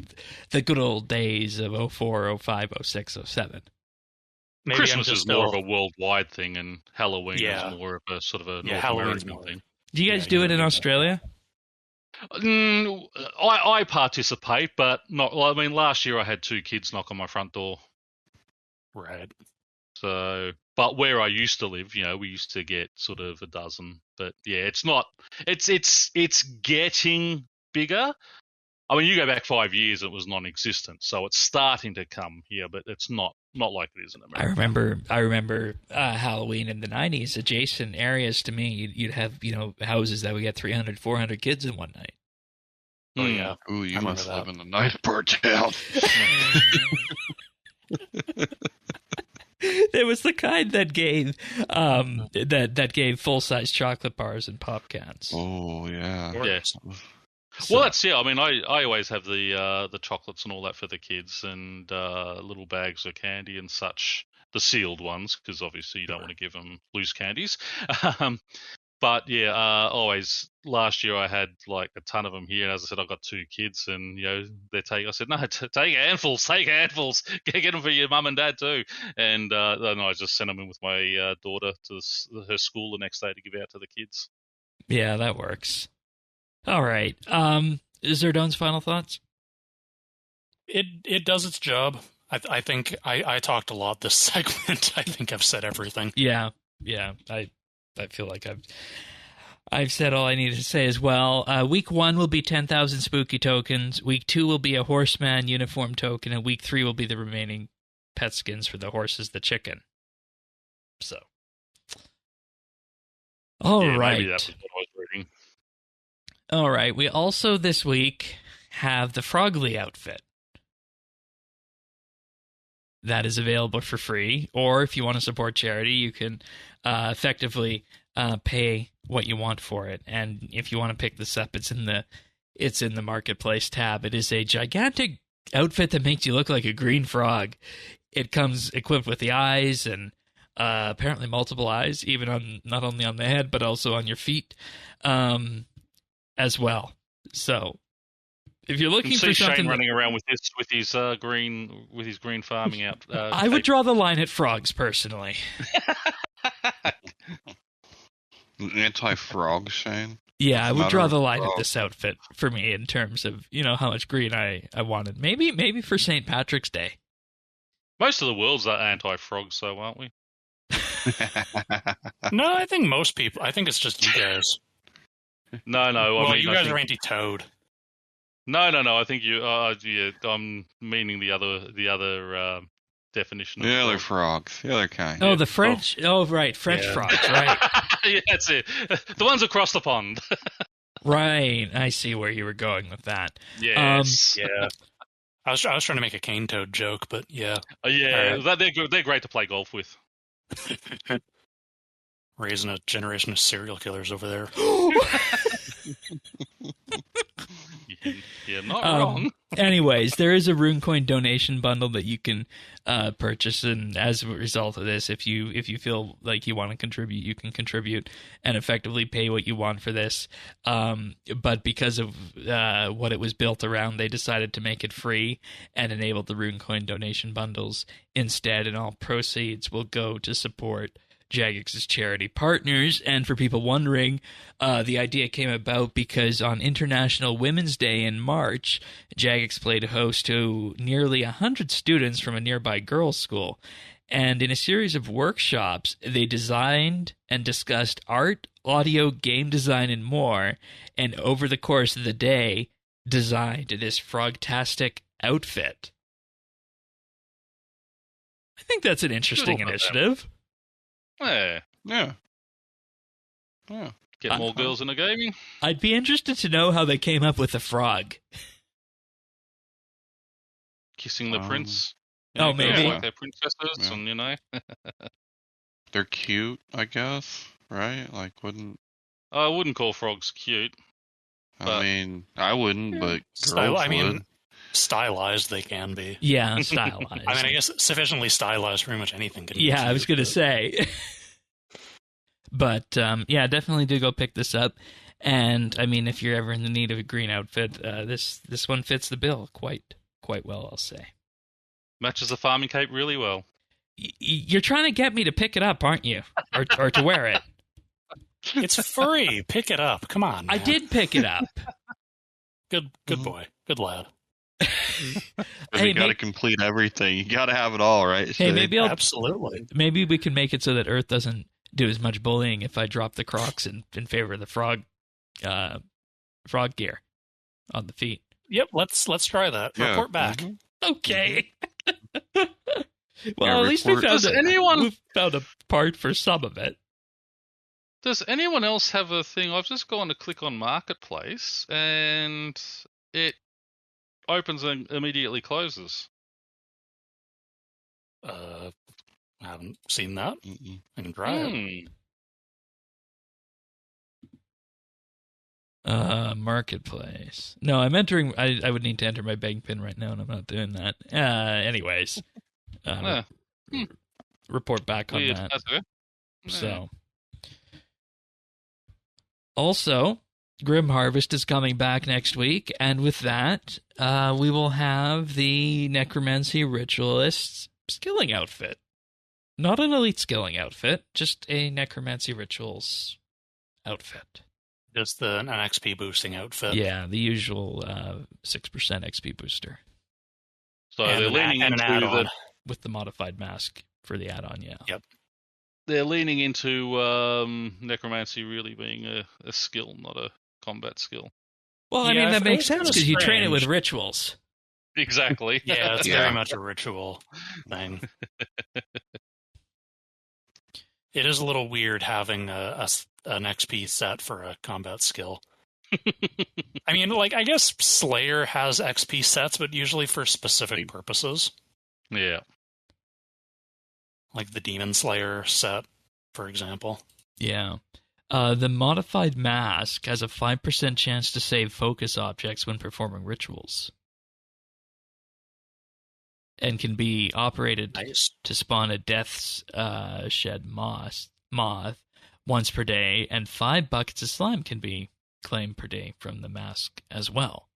[SPEAKER 1] the good old days of 04, 05, 06, 07.
[SPEAKER 3] Maybe Christmas is more of a worldwide thing, and Halloween is more of a sort of a North American thing.
[SPEAKER 1] Do you guys do it in Australia?
[SPEAKER 3] I participate, but not. I mean, last year I had 2 kids knock on my front door.
[SPEAKER 4] Right.
[SPEAKER 3] So, but where I used to live, we used to get sort of a dozen. But yeah, it's not. It's getting bigger. I mean, you go back 5 years, it was non-existent. So it's starting to come here, but it's not like it is in America.
[SPEAKER 1] I remember Halloween in the 90s. Adjacent areas to me, you'd have houses that would get 300, 400 kids in one night.
[SPEAKER 4] Oh yeah.
[SPEAKER 2] Ooh, you must live in the night part town.
[SPEAKER 1] It was the kind that gave that gave full-size chocolate bars and pop cans.
[SPEAKER 2] Oh yeah.
[SPEAKER 3] So, well, that's I mean, I always have the chocolates and all that for the kids, and little bags of candy and such, the sealed ones, because obviously you don't want to give them loose candies. But yeah, always. Last year I had like a ton of them here, and as I said, I've got 2 kids, and I said, no, take handfuls, get them for your mum and dad too. And then I just sent them in with my daughter to her school the next day to give out to the kids.
[SPEAKER 1] Yeah, that works. All right. Zerdone's final thoughts?
[SPEAKER 4] It does its job. I think I talked a lot this segment. I think I've said everything.
[SPEAKER 1] Yeah. I feel like I've said all I needed to say as well. Week 1 will be 10,000 spooky tokens. Week 2 will be a horseman uniform token, and week 3 will be the remaining pet skins for the horses, the chicken. So, all right.
[SPEAKER 3] Maybe that was what I was reading.
[SPEAKER 1] All right, we also this week have the Frogly outfit. That is available for free, or if you want to support charity, you can effectively pay what you want for it. And if you want to pick this up, it's in the marketplace tab. It is a gigantic outfit that makes you look like a green frog. It comes equipped with the eyes and apparently multiple eyes, even on not only on the head but also on your feet. As well. So, if you're looking for something,
[SPEAKER 3] Shane running around with his green farming out.
[SPEAKER 1] I would draw the line at frogs personally.
[SPEAKER 2] Anti-frog, Shane.
[SPEAKER 1] Yeah, I would draw the line at this outfit for me in terms of how much green I wanted. Maybe for St. Patrick's Day.
[SPEAKER 3] Most of the world's anti-frogs, though, aren't we?
[SPEAKER 4] No, I think most people. I think it's just you guys.
[SPEAKER 3] No.
[SPEAKER 4] Well,
[SPEAKER 3] I mean,
[SPEAKER 4] you guys are anti-toad.
[SPEAKER 3] No. I think you. I'm meaning the other definition.
[SPEAKER 2] The other frogs, the other kind.
[SPEAKER 1] Oh, the French. Oh, right, French frogs. Right.
[SPEAKER 3] Yeah, that's it. The ones across the pond.
[SPEAKER 1] Right. I see where you were going with that.
[SPEAKER 3] Yes.
[SPEAKER 4] Yeah. I was trying to make a cane toad joke, but yeah.
[SPEAKER 3] Yeah, they're great to play golf with.
[SPEAKER 4] Raising a generation of serial killers over there.
[SPEAKER 3] You're not wrong.
[SPEAKER 1] Anyways, there is a RuneCoin donation bundle that you can purchase, and as a result of this, if you feel like you want to contribute, you can contribute and effectively pay what you want for this. But because of what it was built around, they decided to make it free and enable the RuneCoin donation bundles instead, and all proceeds will go to support Jagex's charity partners. And for people wondering, the idea came about because on International Women's Day in March, Jagex played host to nearly 100 students from a nearby girls' school. And in a series of workshops, they designed and discussed art, audio, game design, and more. And over the course of the day, designed this frogtastic outfit. I think that's an interesting initiative.
[SPEAKER 3] Yeah. Get more girls into gaming.
[SPEAKER 1] I'd be interested to know how they came up with the frog.
[SPEAKER 3] Kissing the prince.
[SPEAKER 1] Maybe.
[SPEAKER 3] Like their princesses, and
[SPEAKER 2] They're cute, I guess, right? Like, wouldn't...
[SPEAKER 3] I wouldn't call frogs cute.
[SPEAKER 2] I mean, I wouldn't, but girls would.
[SPEAKER 4] Stylized they can be.
[SPEAKER 1] Yeah, stylized.
[SPEAKER 4] I mean, I guess sufficiently stylized, pretty much anything can be
[SPEAKER 1] Yeah,
[SPEAKER 4] cute,
[SPEAKER 1] I was going to say. But, yeah, definitely do go pick this up. And, I mean, if you're ever in the need of a green outfit, this one fits the bill quite well, I'll say.
[SPEAKER 3] Matches the farming cape really well.
[SPEAKER 1] You're trying to get me to pick it up, aren't you? Or to wear it.
[SPEAKER 4] It's free. Pick it up. Come on, man.
[SPEAKER 1] I did pick it up.
[SPEAKER 4] Good boy. Good lad.
[SPEAKER 2] Hey, you got to complete everything. You got to have it all, right?
[SPEAKER 1] Hey, maybe
[SPEAKER 4] absolutely.
[SPEAKER 1] Maybe we can make it so that Earth doesn't do as much bullying if I drop the Crocs in favor of the frog gear on the feet.
[SPEAKER 4] Yep, let's try that. Yeah. Report back.
[SPEAKER 1] Mm-hmm. Okay. Well, at least we found a part for some of it.
[SPEAKER 3] Does anyone else have a thing? I've just gone to click on Marketplace and it opens and immediately closes.
[SPEAKER 4] I haven't seen that. I can try it.
[SPEAKER 1] Marketplace. No, I'm entering. I would need to enter my bank pin right now, and I'm not doing that. Anyways, report back on that.
[SPEAKER 3] That's okay.
[SPEAKER 1] So, also, Grim Harvest is coming back next week, and with that, we will have the Necromancy Ritualist skilling outfit. Not an elite skilling outfit, just a Necromancy Rituals outfit.
[SPEAKER 4] Just an XP boosting outfit.
[SPEAKER 1] Yeah, the usual 6% XP booster.
[SPEAKER 3] So they're leaning into
[SPEAKER 1] with the modified mask for the add-on, yeah.
[SPEAKER 4] Yep.
[SPEAKER 3] They're leaning into Necromancy really being a skill, not a combat skill.
[SPEAKER 1] Well, I mean, that makes sense because you train it with rituals.
[SPEAKER 3] Exactly.
[SPEAKER 4] Yeah, it's very much a ritual thing. It is a little weird having an XP set for a combat skill. I mean, like, I guess Slayer has XP sets, but usually for specific purposes.
[SPEAKER 3] Yeah.
[SPEAKER 4] Like the Demon Slayer set, for example.
[SPEAKER 1] Yeah. The modified mask has a 5% chance to save focus objects when performing rituals. And can be operated to spawn a Death's Shed moth once per day, and 5 buckets of slime can be claimed per day from the mask as well.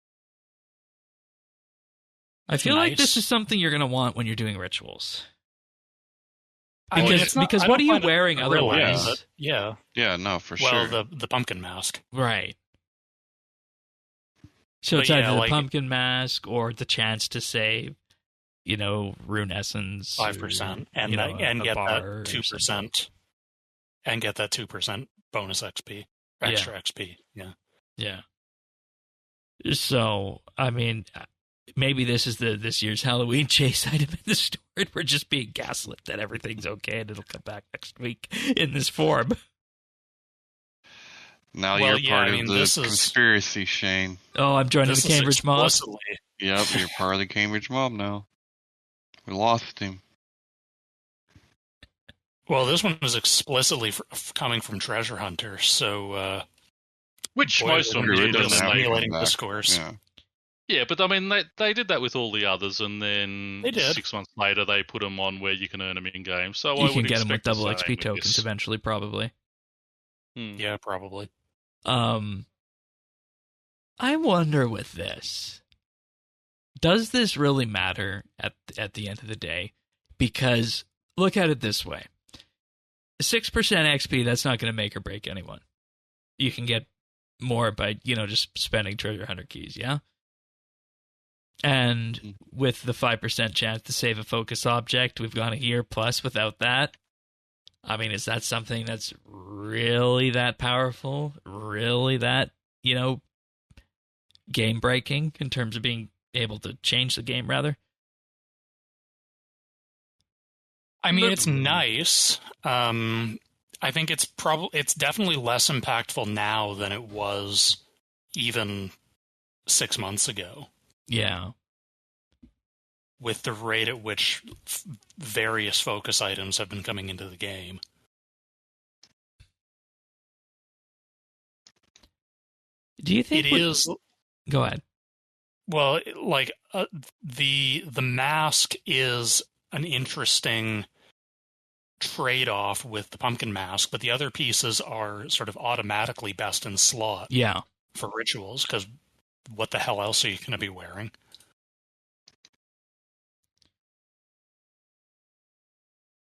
[SPEAKER 1] I feel like this is something you're going to want when you're doing rituals. Because what are you wearing otherwise?
[SPEAKER 4] Yeah.
[SPEAKER 2] Yeah, no, for
[SPEAKER 4] sure.
[SPEAKER 2] Well,
[SPEAKER 4] the pumpkin mask.
[SPEAKER 1] Right. So it's either the pumpkin mask or the chance to save, rune essence.
[SPEAKER 4] 5%. And get that 2%. And get that 2% bonus XP. Extra XP. Yeah.
[SPEAKER 1] Yeah. So, I mean, maybe this is this year's Halloween chase item in the store. We're just being gaslit that everything's okay and it'll come back next week in this form.
[SPEAKER 2] Now you're part of the conspiracy, Shane.
[SPEAKER 1] Oh, I'm joining the Cambridge mob.
[SPEAKER 2] Yep, you're part of the Cambridge mob now. We lost him.
[SPEAKER 4] Well, this one was explicitly coming from Treasure Hunter, so...
[SPEAKER 3] which most of them do.
[SPEAKER 4] Stimulating discourse.
[SPEAKER 3] Yeah, but I mean, they did that with all the others, and then 6 months later they put them on where you can earn them in-game. So
[SPEAKER 1] you can get them with double XP tokens eventually, probably.
[SPEAKER 4] Yeah, probably.
[SPEAKER 1] I wonder with this, does this really matter at the end of the day? Because look at it this way. 6% XP, that's not going to make or break anyone. You can get more by, just spending Treasure Hunter keys, yeah? And with the 5% chance to save a focus object, we've gone a year plus without that. I mean, is that something that's really that powerful? Really that, game-breaking in terms of being able to change the game, rather?
[SPEAKER 4] I mean, it's nice. I think it's definitely less impactful now than it was even 6 months ago.
[SPEAKER 1] Yeah.
[SPEAKER 4] With the rate at which various focus items have been coming into the game.
[SPEAKER 1] Do you think
[SPEAKER 4] it is?
[SPEAKER 1] Go ahead.
[SPEAKER 4] Well, like the mask is an interesting trade-off with the pumpkin mask, but the other pieces are sort of automatically best in slot.
[SPEAKER 1] Yeah.
[SPEAKER 4] For rituals, because what the hell else are you going to be wearing?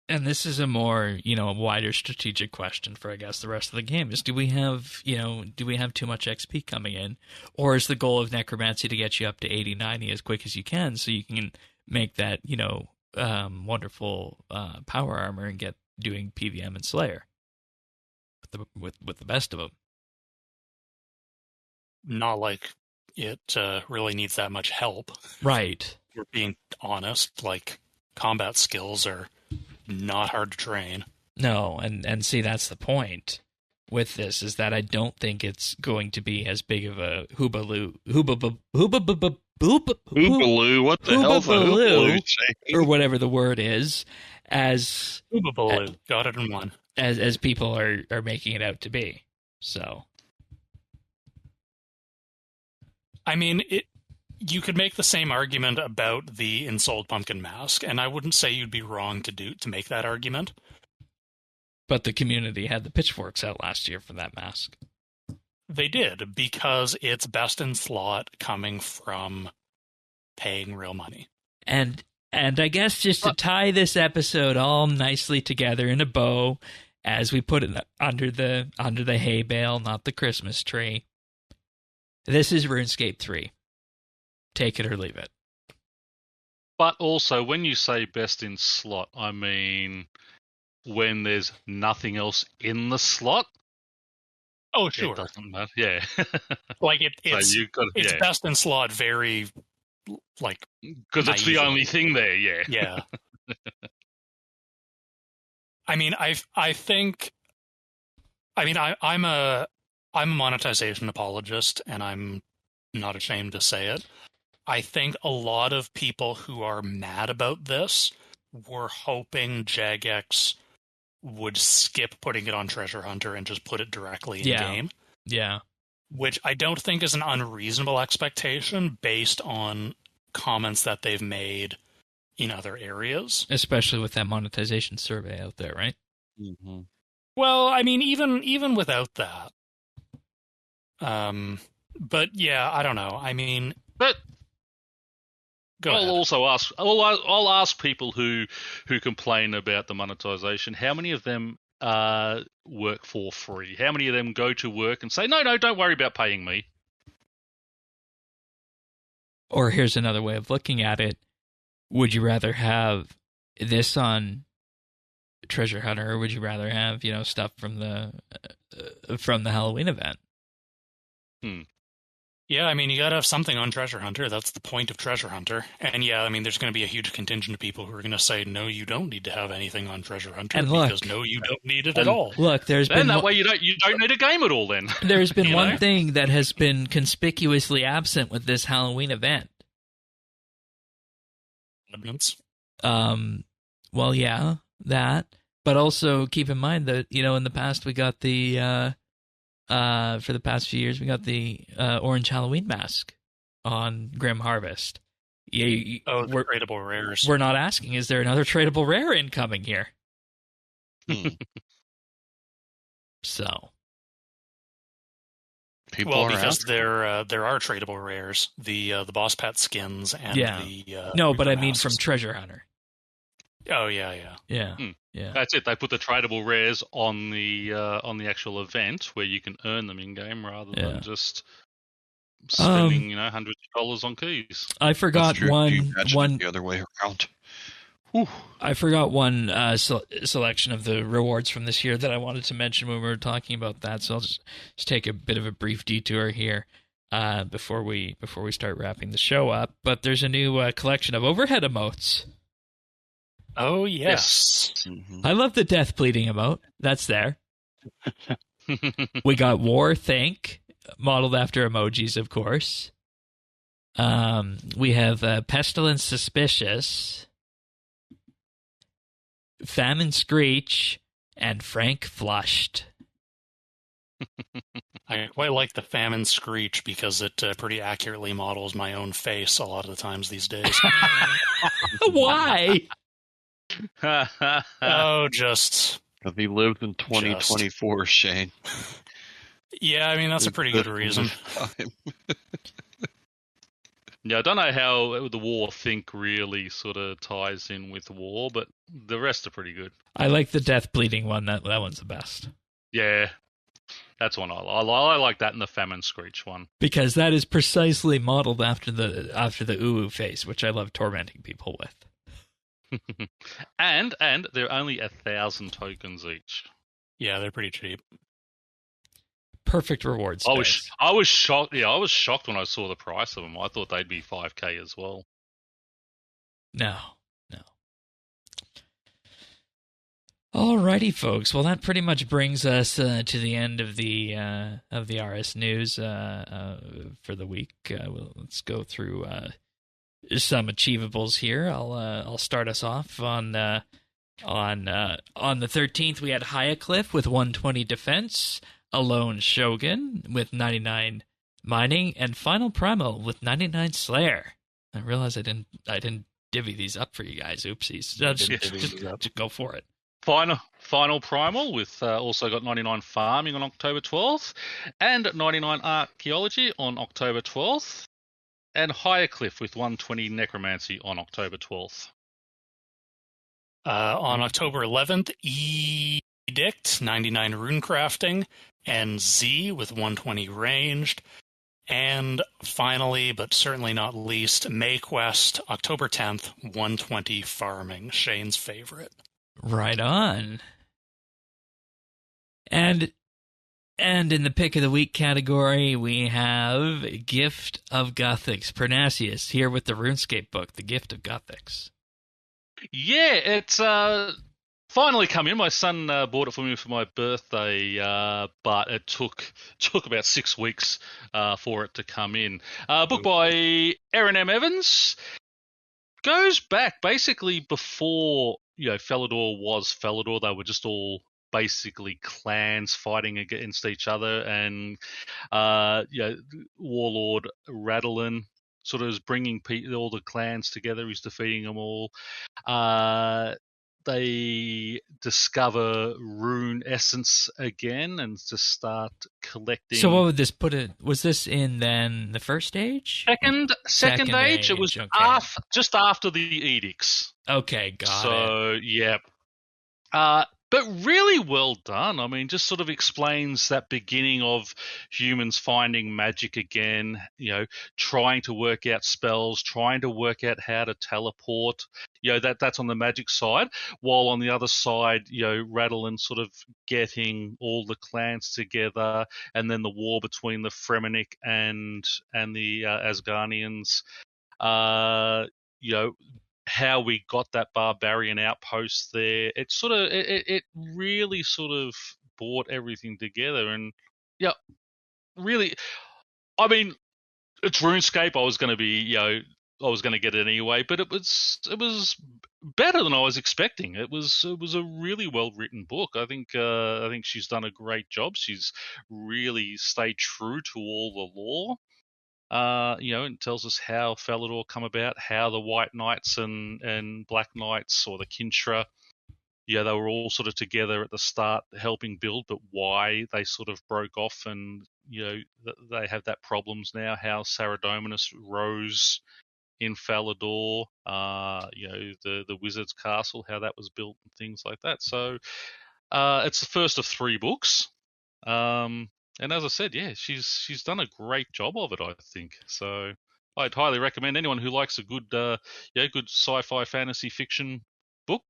[SPEAKER 1] And this is a more, a wider strategic question for, I guess, the rest of the game is, do we have too much XP coming in? Or is the goal of Necromancy to get you up to 80, 90 as quick as you can so you can make that, wonderful power armor and get doing PVM and Slayer with the best of them?
[SPEAKER 4] Not like it really needs that much help.
[SPEAKER 1] Right.
[SPEAKER 4] We're being honest, like combat skills are not hard to train.
[SPEAKER 1] No, and see, that's the point with this, is that I don't think it's going to be as big of a hoobaloo,
[SPEAKER 2] what the hell's a hoobaloo?
[SPEAKER 1] Or whatever the word is, as
[SPEAKER 4] hoobaloo. Got it in one.
[SPEAKER 1] As people are making it out to be. So,
[SPEAKER 4] I mean, you could make the same argument about the Ensouled Pumpkin Mask, and I wouldn't say you'd be wrong to make that argument.
[SPEAKER 1] But the community had the pitchforks out last year for that mask.
[SPEAKER 4] They did, because it's best in slot coming from paying real money.
[SPEAKER 1] And I guess just to tie this episode all nicely together in a bow, as we put it under the hay bale, not the Christmas tree, this is RuneScape 3. Take it or leave it.
[SPEAKER 3] But also, when you say best in slot, I mean when there's nothing else in the slot.
[SPEAKER 4] Oh, sure.
[SPEAKER 3] It doesn't matter. Yeah.
[SPEAKER 4] Like it's best in slot very, like,
[SPEAKER 3] because it's the only thing there, yeah.
[SPEAKER 4] Yeah. I mean, I'm a monetization apologist, and I'm not ashamed to say it. I think a lot of people who are mad about this were hoping Jagex would skip putting it on Treasure Hunter and just put it directly in game.
[SPEAKER 1] Yeah.
[SPEAKER 4] Which I don't think is an unreasonable expectation based on comments that they've made in other areas.
[SPEAKER 1] Especially with that monetization survey out there, right?
[SPEAKER 3] Mm-hmm.
[SPEAKER 4] Well, I mean, even without that. But yeah, I don't know. I mean,
[SPEAKER 3] but I'll ask people who complain about the monetization, how many of them work for free? How many of them go to work and say, no, don't worry about paying me?
[SPEAKER 1] Or here's another way of looking at it. Would you rather have this on Treasure Hunter, or would you rather have, stuff from the Halloween event?
[SPEAKER 4] Yeah, I mean, you gotta have something on Treasure Hunter. That's the point of Treasure Hunter. And yeah, I mean, there's going to be a huge contingent of people who are going to say, no, you don't need to have anything on Treasure Hunter, because no, you don't need it at all.
[SPEAKER 1] Look,
[SPEAKER 3] way you don't need a game at all then.
[SPEAKER 1] There's been one thing that has been conspicuously absent with this Halloween event.
[SPEAKER 4] Evidence.
[SPEAKER 1] Well, yeah, that. But also keep in mind that, in the past we got the for the past few years we got the orange Halloween mask on Grim Harvest.
[SPEAKER 4] The tradable rares.
[SPEAKER 1] We're not asking, is there another tradable rare incoming here? So.
[SPEAKER 4] Because there are tradable rares, the boss pet skins and
[SPEAKER 1] but I mean from Treasure Hunter.
[SPEAKER 4] Oh yeah.
[SPEAKER 1] Yeah.
[SPEAKER 3] That's it. They put the tradable rares on the actual event where you can earn them in game rather than just spending hundreds of dollars on keys.
[SPEAKER 1] I forgot one
[SPEAKER 2] the other way around. Whew.
[SPEAKER 1] I forgot one selection of the rewards from this year that I wanted to mention when we were talking about that. So I'll just take a bit of a brief detour here before we start wrapping the show up. But there's a new collection of overhead emotes.
[SPEAKER 4] Oh yes.
[SPEAKER 1] I love the death pleading emote. That's there. We got War Think, modeled after emojis, of course. We have Pestilence Suspicious, Famine Screech, and Frank Flushed.
[SPEAKER 4] I quite like the famine screech because it pretty accurately models my own face a lot of the times these days.
[SPEAKER 1] Why?
[SPEAKER 4] Oh, just...
[SPEAKER 2] Have you lived in 2024, Shane?
[SPEAKER 4] Yeah, I mean, that's a pretty good reason.
[SPEAKER 3] Yeah, I don't know how the war think really sort of ties in with war, but the rest are pretty good.
[SPEAKER 1] I like the death bleeding one. That one's the best.
[SPEAKER 3] Yeah, that's one I like that in the famine screech one.
[SPEAKER 1] Because that is precisely modeled after the uwu face, which I love tormenting people with.
[SPEAKER 3] and they're only 1,000 tokens each.
[SPEAKER 4] Yeah, they're pretty cheap.
[SPEAKER 1] Perfect reward space.
[SPEAKER 3] I was shocked. Yeah, I was shocked when I saw the price of them. I thought they'd be 5K as well.
[SPEAKER 1] No. Alrighty, folks. Well, that pretty much brings us to the end of the RS news for the week. Let's go through some achievables here. I'll start us off on the 13th. We had Hyacliff with 120 defense, Alone Shogun with 99 mining, and Final Primal with 99 Slayer. I realize I didn't divvy these up for you guys. Oopsies. Just go for it.
[SPEAKER 3] Final Primal with also got 99 Farming on October 12th, and 99 Archaeology on October 12th, and Hyacliff with 120 Necromancy on October 12th.
[SPEAKER 4] On October 11th, Edict, 99 Runecrafting, and Z with 120 Ranged. And finally, but certainly not least, Mayquest, October 10th, 120 Farming, Shane's favorite.
[SPEAKER 1] Right on. And in the pick of the week category, we have Gift of Gothics. Pernasius here with the RuneScape book, The Gift of Gothics.
[SPEAKER 3] Yeah, it's finally come in. My son bought it for me for my birthday, but it took about 6 weeks for it to come in. Book by Aaron M. Evans. Goes back basically before Felidor was Felidor. They were just all basically clans fighting against each other, and Warlord Radolin sort of is bringing all the clans together. He's defeating them all. They discover rune essence again and just start collecting.
[SPEAKER 1] So what would this put it? Was this in then the first stage?
[SPEAKER 3] Second age. It was
[SPEAKER 1] okay.
[SPEAKER 3] just after the edicts.
[SPEAKER 1] Okay, got it.
[SPEAKER 3] So yeah. But really well done. I mean, just sort of explains that beginning of humans finding magic again, trying to work out spells, trying to work out how to teleport. That's on the magic side. While on the other side, Radolin sort of getting all the clans together, and then the war between the Fremennik and the Asgardians. How we got that barbarian outpost there. It really sort of brought everything together, and really, I mean, it's RuneScape. I was going to get it anyway, but it was better than I was expecting. It was a really well written book. I think she's done a great job. She's really stayed true to all the lore. And tells us how Felidor come about, how the White Knights and Black Knights, or the Kinshra, they were all sort of together at the start helping build, but why they sort of broke off, and they have that problems now. How Saradominus rose in Felidor, the Wizard's Castle, how that was built, and things like that. So it's the first of 3 books. And as I said, yeah, she's done a great job of it, I think. So I'd highly recommend anyone who likes a good sci-fi fantasy fiction book,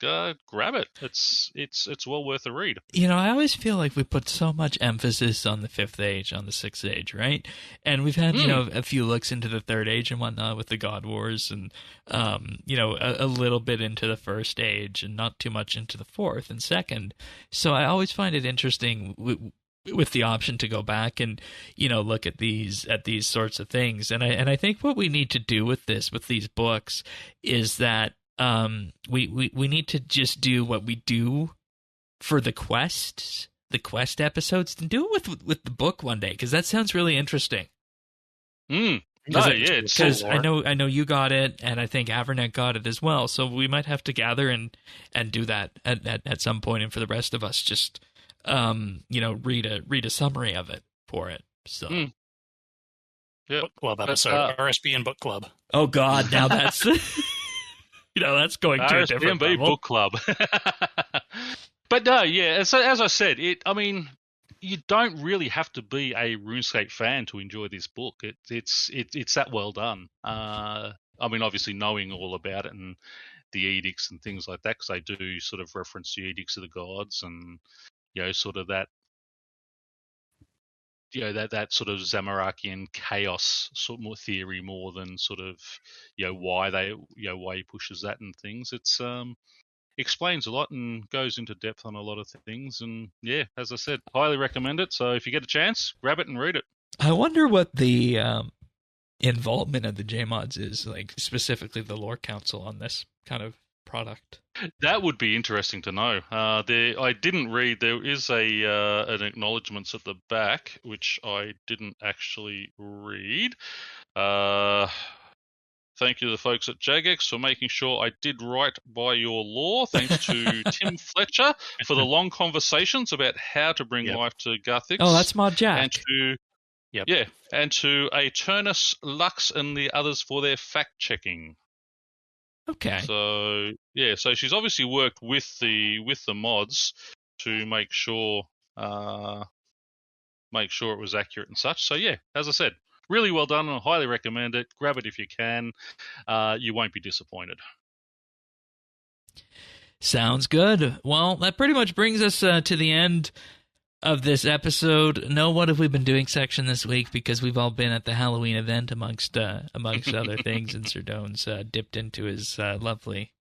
[SPEAKER 3] grab it. It's well worth a read.
[SPEAKER 1] I always feel like we put so much emphasis on the 5th age, on the 6th age, right? And we've had a few looks into the 3rd age and whatnot with the God Wars, and a little bit into the 1st age, and not too much into the 4th and 2nd. So I always find it interesting with the option to go back and look at these sorts of things, and I think what we need to do with these books is that we need to just do what we do for the quests the quest episodes, then do it with the book one day, because that sounds really interesting. Because I know you got it, and I think Avernet got it as well. So we might have to gather and do that at some point, and for the rest of us, just read a summary of it for it. So.
[SPEAKER 4] Yep. Book club episode, RSBAND book club.
[SPEAKER 1] Oh God, now that's that's going to a different
[SPEAKER 3] RSBAND
[SPEAKER 1] level.
[SPEAKER 3] book club. But no, yeah. So as I said, you don't really have to be a RuneScape fan to enjoy this book. It's that well done. Obviously knowing all about it and the edicts and things like that, because they do sort of reference the edicts of the gods and sort of that. That sort of Zamorakian chaos sort of more theory more than sort of why he pushes that and things. It's explains a lot and goes into depth on a lot of things, and yeah, as I said, highly recommend it. So if you get a chance, grab it and read it.
[SPEAKER 1] I wonder what the involvement of the JMods is, like specifically the Lore Council on this kind of product.
[SPEAKER 3] That would be interesting to know. I didn't read. There is an acknowledgements at the back, which I didn't actually read. Thank you to the folks at Jagex for making sure I did right by your lore. Thanks to Tim Fletcher for the long conversations about how to bring life to Guthix.
[SPEAKER 1] Oh, that's Mod Jack.
[SPEAKER 3] And to and to Aternus, Lux, and the others for their fact checking.
[SPEAKER 1] Okay.
[SPEAKER 3] So so she's obviously worked with the mods to make sure it was accurate and such. So yeah, as I said, really well done, and I highly recommend it. Grab it if you can. You won't be disappointed.
[SPEAKER 1] Sounds good. Well, that pretty much brings us to the end of this episode. No What Have We Been Doing section this week, because we've all been at the Halloween event amongst other things, and Sir Doan's dipped into his lovely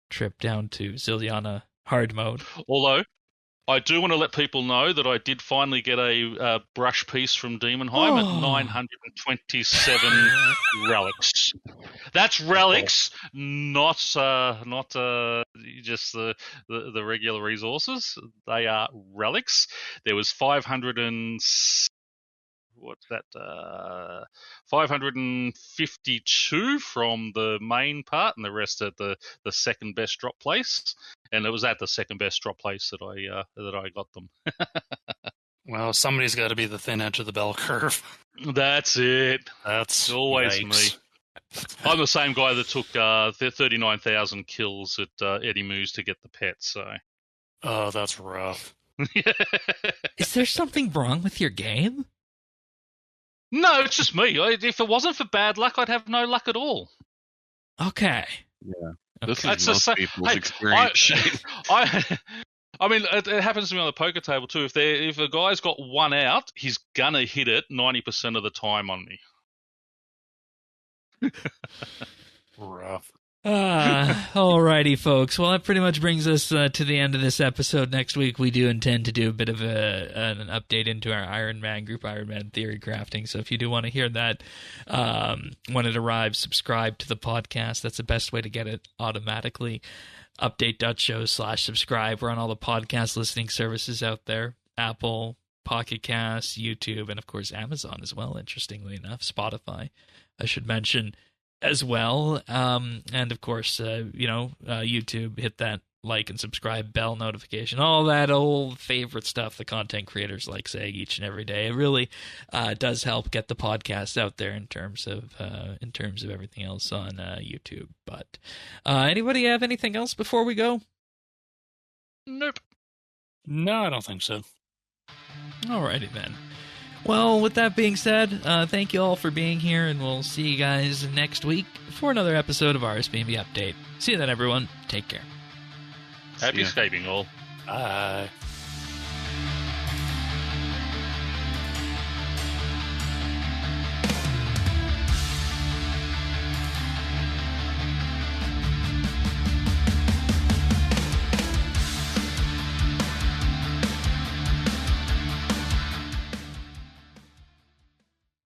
[SPEAKER 1] trip down to Ziliana hard mode.
[SPEAKER 3] Although, I do want to let people know that I did finally get a brush piece from Demonheim at 927 relics. That's relics, not just the regular resources. They are relics. There was 552 from the main part, and the rest at the second best drop place. And it was at the second best drop place that I got them.
[SPEAKER 4] Well, somebody's got to be the thin edge of the bell curve.
[SPEAKER 3] That's it.
[SPEAKER 4] That's
[SPEAKER 3] always me. I'm the same guy that took 39,000 kills at Eddie Moose to get the pet. So.
[SPEAKER 4] Oh, that's rough.
[SPEAKER 1] Is there something wrong with your game?
[SPEAKER 3] No, it's just me. If it wasn't for bad luck, I'd have no luck at all.
[SPEAKER 1] Okay.
[SPEAKER 2] Yeah.
[SPEAKER 1] Okay.
[SPEAKER 2] This is most people's experience.
[SPEAKER 3] I mean, it happens to me on the poker table too. If a guy's got one out, he's gonna hit it 90% of the time on me.
[SPEAKER 4] Rough.
[SPEAKER 1] Alrighty, folks. Well, that pretty much brings us to the end of this episode. Next week, we do intend to do a bit of an update into our Iron Man group, Iron Man Theory Crafting. So if you do want to hear that when it arrives, subscribe to the podcast. That's the best way to get it automatically. Update.show/subscribe. We're on all the podcast listening services out there. Apple, Pocket Casts, YouTube, and of course Amazon as well, interestingly enough. Spotify, I should mention as well. And of course, YouTube, hit that like and subscribe, bell notification, all that old favorite stuff the content creators like saying each and every day. It really does help get the podcast out there in terms of everything else on YouTube. But anybody have anything else before we go?
[SPEAKER 3] Nope.
[SPEAKER 4] No, I don't think so.
[SPEAKER 1] Alrighty then. Well, with that being said, thank you all for being here, and we'll see you guys next week for another episode of RSBAND Update. See you then, everyone. Take care.
[SPEAKER 3] Happy escaping all.
[SPEAKER 4] Bye.